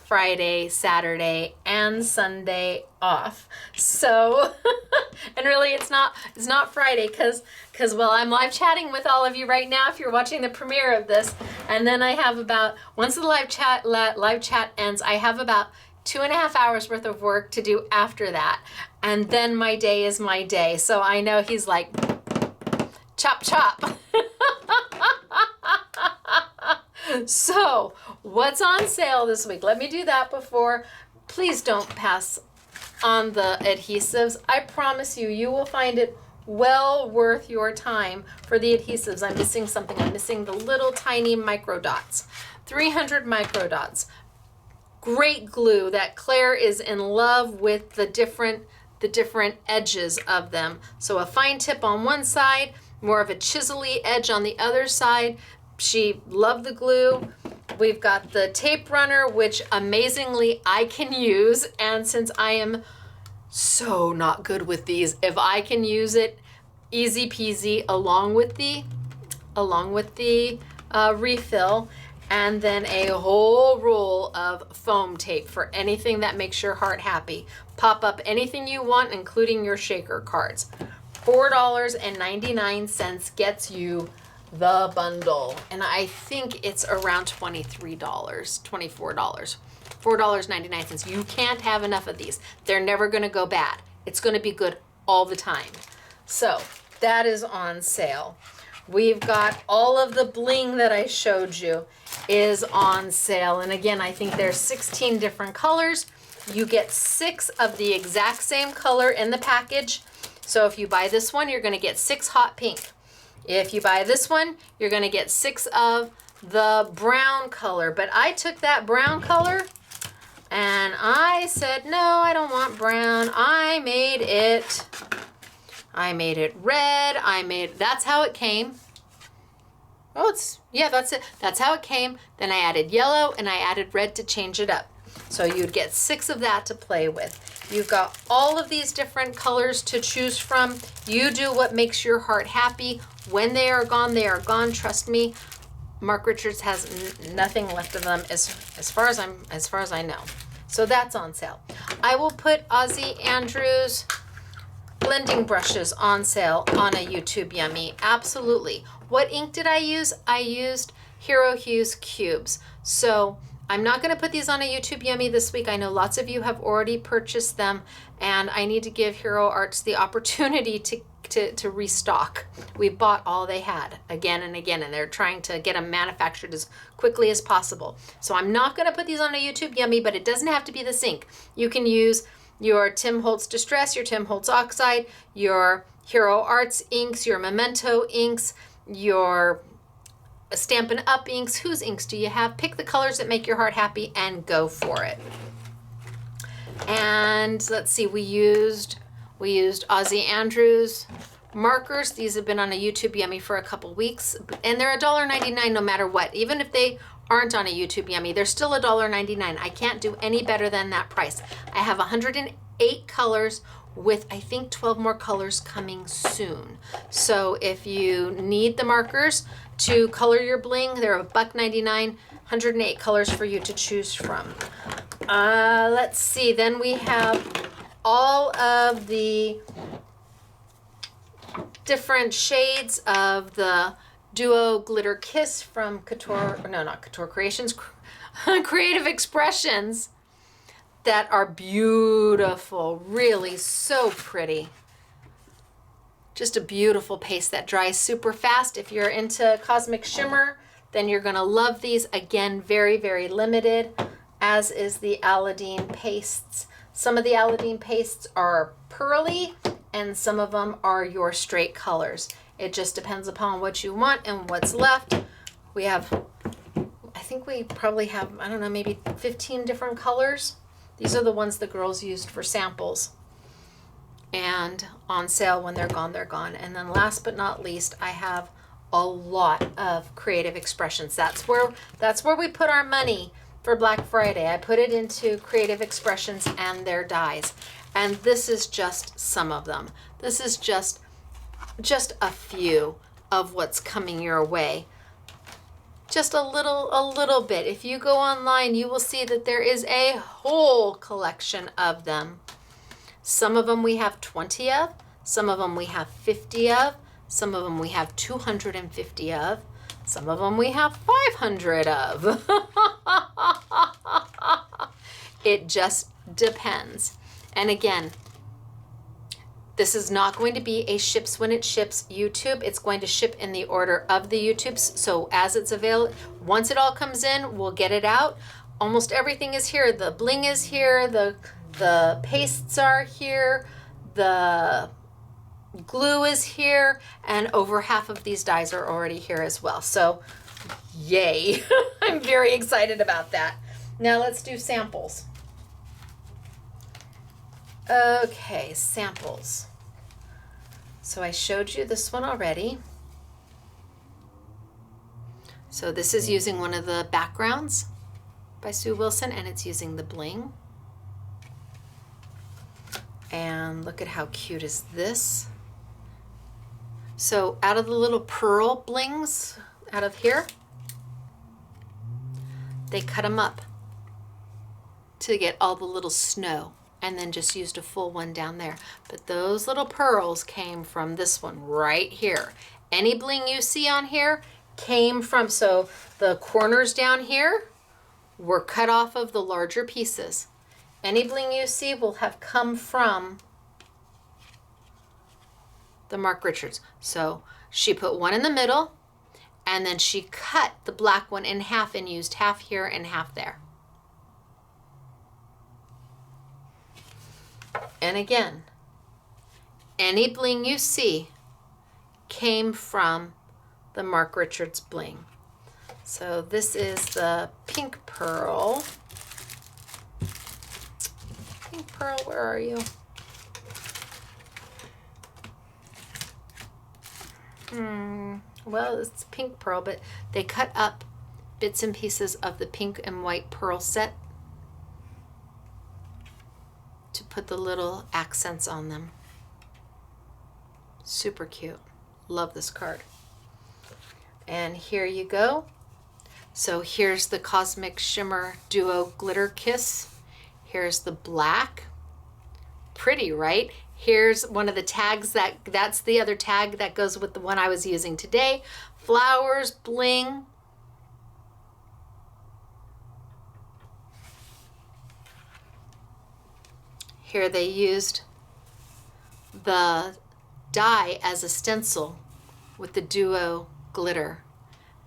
Friday, Saturday, and Sunday off. So, and really it's not Friday because well, I'm live chatting with all of you right now if you're watching the premiere of this, and then I have once the live chat ends, I have about 2.5 hours worth of work to do after that, and then my day is my day. So I know he's like, chop chop. So what's on sale this week? Let me do that before. Please don't pass on the adhesives. I promise you, you will find it well worth your time for the adhesives. I'm missing something. I'm missing the little tiny micro dots. 300 micro dots. Great glue that Claire is in love with the different edges of them. So a fine tip on one side, more of a chisel-y edge on the other side. She loved the glue. We've got the tape runner, which amazingly I can use. And since I am so not good with these, if I can use it, easy peasy, along with the refill. And then a whole roll of foam tape for anything that makes your heart happy. Pop up anything you want, including your shaker cards. $4.99 gets you the bundle. And I think it's around $23, $24. $4.99. You can't have enough of these. They're never going to go bad. It's going to be good all the time. So that is on sale. We've got all of the bling that I showed you is on sale. And again, I think there's 16 different colors. You get 6 of the exact same color in the package. So if you buy this one, you're going to get 6 hot pink. If you buy this one, you're going to get 6 of the brown color. But I took that brown color and I said, no, I don't want brown. I made it red. That's how it came. Oh, that's it. That's how it came. Then I added yellow and I added red to change it up. So you'd get 6 of that to play with. You've got all of these different colors to choose from. You do what makes your heart happy. When they are gone, they are gone. Trust me. Mark Richards has nothing left of them as far as I know. So that's on sale. I will put Aussie Andrews blending brushes on sale on a YouTube Yummy. Absolutely. What ink did I use? I used Hero Hues Cubes. So I'm not going to put these on a YouTube Yummy this week. I know lots of you have already purchased them, and I need to give Hero Arts the opportunity to restock. We bought all they had again and again, and they're trying to get them manufactured as quickly as possible. So I'm not going to put these on a YouTube Yummy, but it doesn't have to be this ink. You can use your Tim Holtz Distress, your Tim Holtz Oxide, your Hero Arts inks, your Memento inks, your Stampin' Up inks. Whose inks do you have? Pick the colors that make your heart happy and go for it. And let's see, we used Aussie Andrews markers. These have been on a YouTube Yummy for a couple weeks, and they're $1.99 no matter what. Even if they aren't on a YouTube Yummy, they're still $1.99. I can't do any better than that price. I have 108 colors with I think 12 more colors coming soon. So if you need the markers to color your bling, they're $1.99, 108 colors for you to choose from. Let's see, then we have all of the different shades of the Duo Glitter Kiss from Creative Expressions that are beautiful, really so pretty. Just a beautiful paste that dries super fast. If you're into Cosmic Shimmer, then you're gonna love these. Again, very, very limited, as is the Aladdin pastes. Some of the Aladdin pastes are pearly and some of them are your straight colors. It just depends upon what you want and what's left. We have, I think we probably have, I don't know, maybe 15 different colors. These are the ones the girls used for samples. And on sale when they're gone, they're gone. And then last but not least, I have a lot of Creative Expressions. That's where we put our money for Black Friday. I put it into Creative Expressions and their dies. And this is just some of them. This is just a few of what's coming your way. Just a little bit. If you go online, you will see that there is a whole collection of them. Some of them we have 20 of, some of them we have 50 of, some of them we have 250 of, some of them we have 500 of. It just depends. And again, This is not going to be a ships when it ships YouTube. It's going to ship in the order of the YouTubes. So as it's available, once it all comes in, we'll get it out. Almost everything is here. The bling is here. The pastes are here. The glue is here. And over half of these dies are already here as well. So yay. I'm very excited about that. Now let's do samples. Okay, samples. So I showed you this one already. So this is using one of the backgrounds by Sue Wilson, and it's using the bling. And look at how cute is this. So out of the little pearl blings out of here, they cut them up to get all the little snow, and then just used a full one down there. But those little pearls came from this one right here. Any bling you see on here came from, so the corners down here were cut off of the larger pieces. Any bling you see will have come from the Mark Richards. So she put one in the middle, and then she cut the black one in half and used half here and half there. And again, any bling you see came from the Mark Richards bling. So this is the pink pearl. Pink pearl, where are you? Well, it's pink pearl, but they cut up bits and pieces of the pink and white pearl set to put the little accents on them. Super cute. Love this card. And here you go. So here's the Cosmic Shimmer Duo Glitter Kiss. Here's the black. Pretty, right? Here's one of the tags that's the other tag that goes with the one I was using today. Flowers, bling. Here they used the die as a stencil with the duo glitter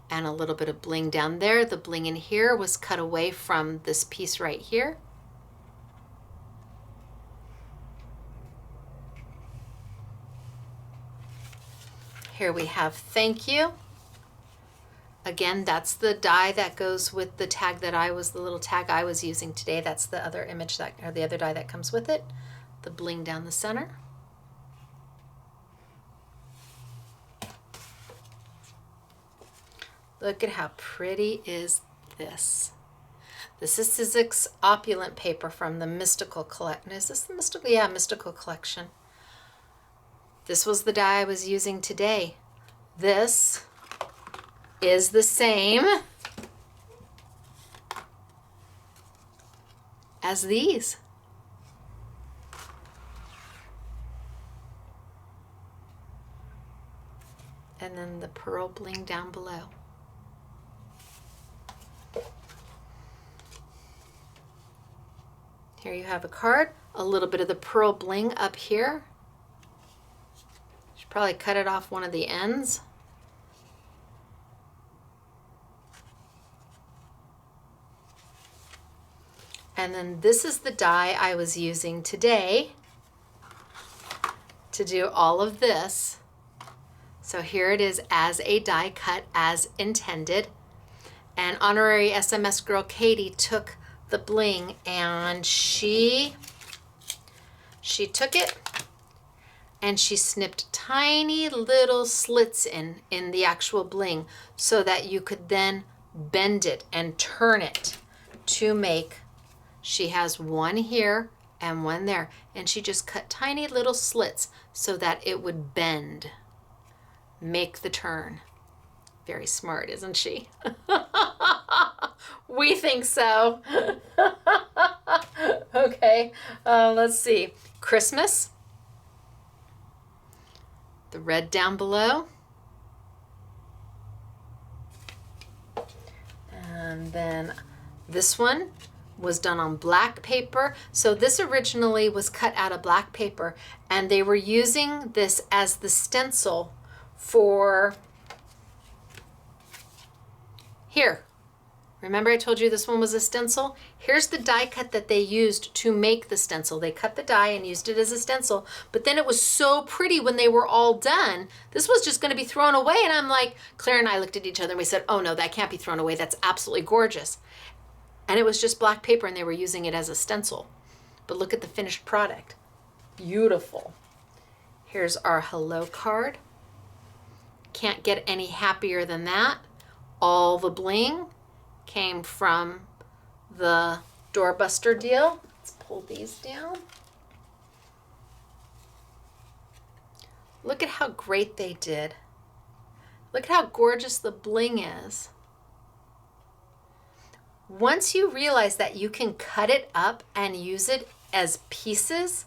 and a little bit of bling down there. The bling in here was cut away from this piece right here. Here we have thank you. Again, that's the die that goes with the tag that the little tag I was using today. That's the other image or the other die that comes with it. The bling down the center. Look at how pretty is this. This is Sizzix Opulent paper from the Mystical Collection. Is this the Mystical? Yeah, Mystical Collection. This was the die I was using today. This is the same as these. And then the pearl bling down below. Here you have a card, a little bit of the pearl bling up here. Should probably cut it off one of the ends. And then this is the die I was using today to do all of this. So here it is as a die cut as intended. And honorary SMS girl Katie took the bling and she took it and she snipped tiny little slits in the actual bling so that you could then bend it and turn it to make. She has one here and one there, and she just cut tiny little slits so that it would bend, make the turn. Very smart, isn't she? We think so. Okay, let's see. Christmas. The red down below. And then this one was done on black paper. So this originally was cut out of black paper, and they were using this as the stencil for here. Remember I told you this one was a stencil? Here's the die cut that they used to make the stencil. They cut the die and used it as a stencil, but then it was so pretty when they were all done. This was just gonna be thrown away, and I'm like, Claire and I looked at each other and we said, oh no, that can't be thrown away. That's absolutely gorgeous. And it was just black paper and they were using it as a stencil. But look at the finished product. Beautiful. Here's our hello card. Can't get any happier than that. All the bling came from the doorbuster deal. Let's pull these down. Look at how great they did. Look at how gorgeous the bling is. Once you realize that you can cut it up and use it as pieces,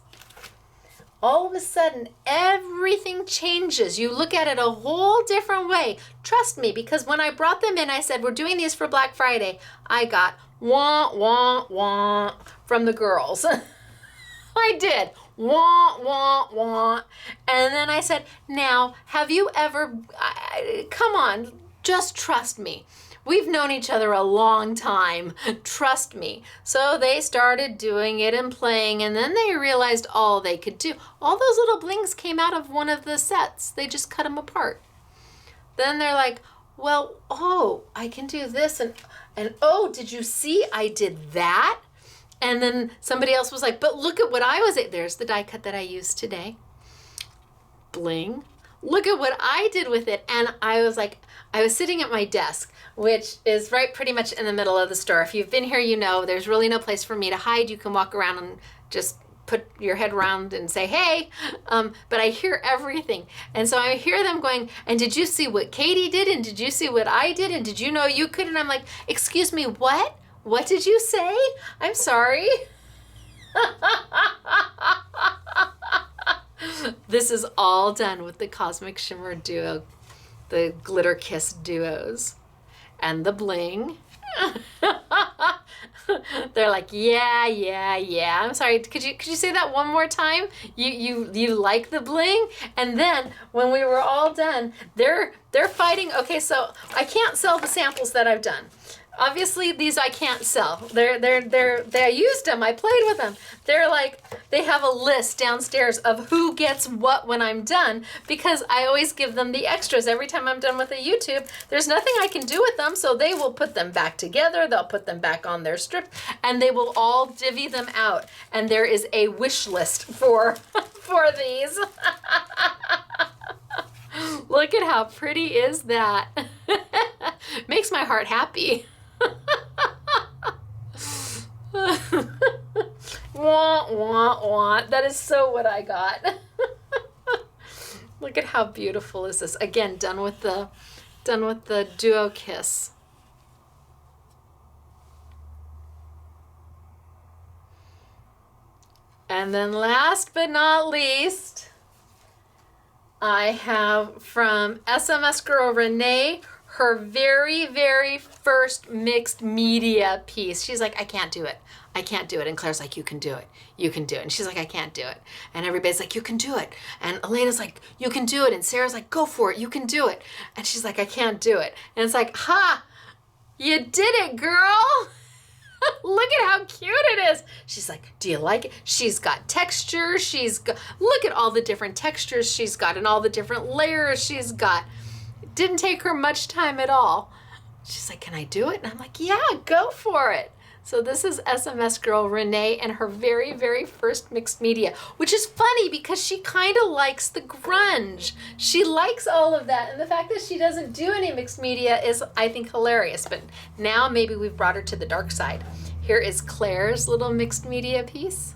all of a sudden everything changes. You look at it a whole different way. Trust me, because when I brought them in, I said, we're doing these for Black Friday. I got wah, wah, wah from the girls. I did. Wah, wah, wah. And then I said, now, have you ever, come on, just trust me. We've known each other a long time. Trust me. So they started doing it and playing, and then they realized all they could do. All those little blings came out of one of the sets. They just cut them apart. Then they're like, well, oh, I can do this. And oh, did you see I did that? And then somebody else was like, but look at what I was at. There's the die cut that I used today. Bling. Look at what I did with it. And I was like, I was sitting at my desk, which is right pretty much in the middle of the store. If you've been here, you know there's really no place for me to hide. You can walk around and just put your head around and say, hey, but I hear everything. And so I hear them going, and did you see what Katie did? And did you see what I did? And did you know you could? And I'm like, excuse me, what? What did you say? I'm sorry. This is all done with the Cosmic Shimmer Duo, the Glitter Kiss Duos, and the bling. They're like, yeah, yeah, yeah. I'm sorry. Could you say that one more time? You like the bling? And then when we were all done, they're fighting. Okay, so I can't sell the samples that I've done. Obviously, these I can't sell. They used them. I played with them. They're like, they have a list downstairs of who gets what when I'm done, because I always give them the extras every time I'm done with a YouTube. There's nothing I can do with them, so they will put them back together. They'll put them back on their strip, and they will all divvy them out. And there is a wish list for these. Look at how pretty is that. Makes my heart happy. Wah, wah, wah. That is so what I got. Look at how beautiful is this. Again, done with the Duo Kiss. And then last but not least, I have from SMS Girl Renee, her very, very first mixed media piece. She's like, I can't do it. I can't do it. And Claire's like, you can do it. You can do it. And she's like, I can't do it. And everybody's like, you can do it. And Elena's like, you can do it. And Sarah's like, go for it. You can do it. And she's like, I can't do it. And it's like, ha, you did it, girl. Look at how cute it is. She's like, do you like it? She's got texture. Look at all the different textures she's got and all the different layers she's got. It didn't take her much time at all. She's like, can I do it? And I'm like, yeah, go for it. So this is SMS Girl Renee and her very, very first mixed media, which is funny because she kind of likes the grunge. She likes all of that. And the fact that she doesn't do any mixed media is, I think, hilarious. But now maybe we've brought her to the dark side. Here is Claire's little mixed media piece.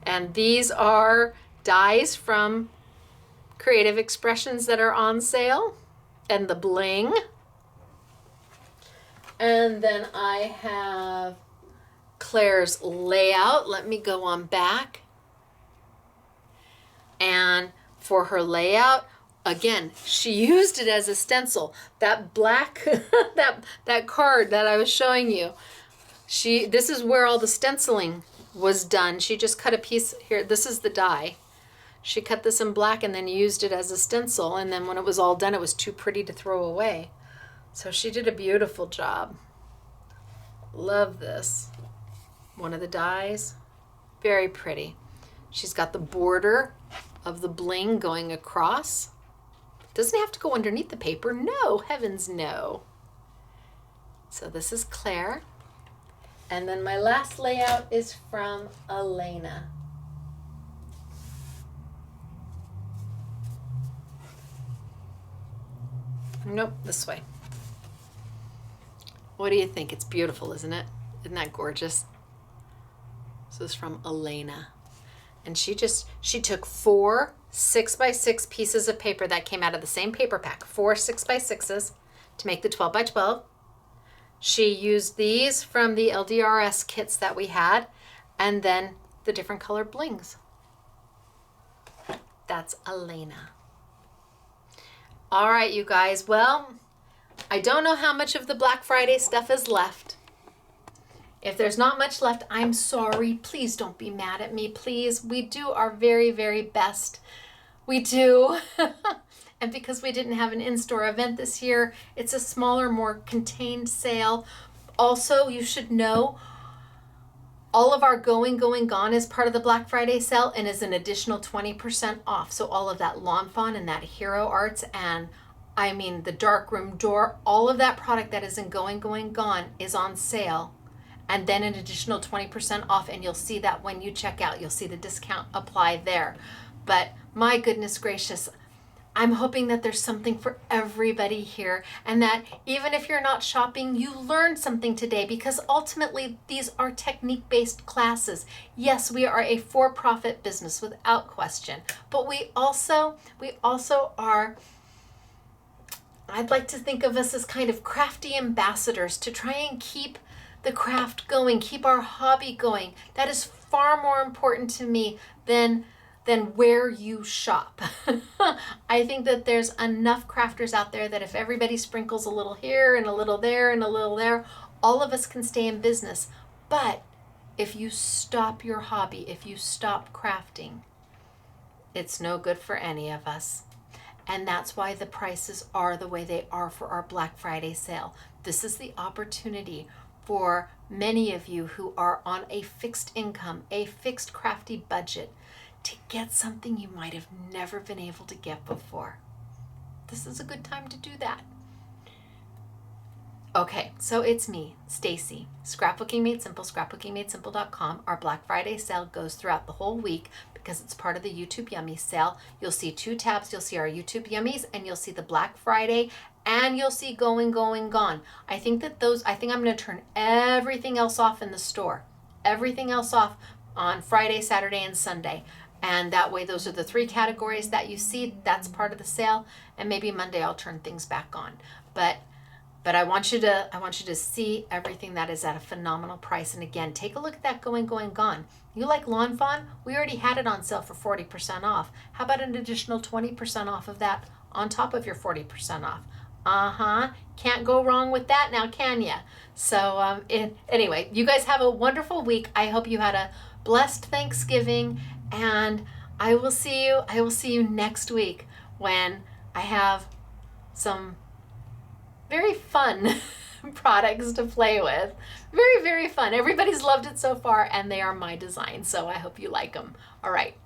And these are dies from Creative Expressions that are on sale. And the bling. And then I have Claire's layout. Let me go on back. And for her layout, again, she used it as a stencil. That black, that card that I was showing you, This is where all the stenciling was done. She just cut a piece here. This is the die. She cut this in black and then used it as a stencil. And then when it was all done, it was too pretty to throw away. So she did a beautiful job. Love this. One of the dies. Very pretty. She's got the border of the bling going across. Doesn't have to go underneath the paper. No, heavens no. So this is Claire. And then my last layout is from Elena. Nope, this way. What do you think? It's beautiful, isn't it? Isn't that gorgeous? This is from Elena. And she took 4 6x6 pieces of paper that came out of the same paper pack, 4 6x6s to make the 12x12. She used these from the LDRS kits that we had, and then the different color blings. That's Elena. All right, you guys. Well, I don't know how much of the Black Friday stuff is left. If there's not much left, I'm sorry. Please don't be mad at me, please. We do our very, very best. We do. And because we didn't have an in-store event this year, it's a smaller, more contained sale. Also, you should know, all of our Going, Gone is part of the Black Friday sale and is an additional 20% off. So all of that Lawn Fawn and that Hero Arts and the darkroom door, all of that product that is in Going, Gone is on sale. And then an additional 20% off, and you'll see that when you check out, you'll see the discount apply there. But my goodness gracious, I'm hoping that there's something for everybody here, and that even if you're not shopping, you learned something today, because ultimately these are technique-based classes. Yes, we are a for-profit business without question, but we also are, I'd like to think of us as kind of crafty ambassadors to try and keep the craft going, keep our hobby going. That is far more important to me than where you shop. I think that there's enough crafters out there that if everybody sprinkles a little here and a little there and a little there, all of us can stay in business. But if you stop your hobby, if you stop crafting, it's no good for any of us. And that's why the prices are the way they are for our Black Friday sale. This is the opportunity for many of you who are on a fixed income, a fixed crafty budget, to get something you might have never been able to get before. This is a good time to do that. Okay, so it's me, Stacy, Scrapbooking Made Simple, scrapbookingmadesimple.com. Our Black Friday sale goes throughout the whole week because it's part of the YouTube Yummies sale. You'll see 2 tabs. You'll see our YouTube Yummies, and you'll see the Black Friday, and you'll see Going, Gone. I think I'm going to turn everything else off in the store. Everything else off on Friday, Saturday, and Sunday. And that way, those are the 3 categories that you see. That's part of the sale. And maybe Monday I'll turn things back on. But I want you to see everything that is at a phenomenal price. And again, take a look at that Going, Gone. You like Lawn Fawn? We already had it on sale for 40% off. How about an additional 20% off of that on top of your 40% off? Can't go wrong with that now, can ya? So anyway, you guys have a wonderful week. I hope you had a blessed Thanksgiving, and I will see you next week when I have some very fun products to play with. Very, very fun. Everybody's loved it so far, and they are my design, so I hope you like them. All right.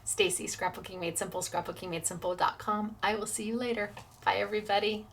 Stacy, Scrapbooking Made Simple, scrapbookingmadesimple.com. I will see you later. Bye, everybody.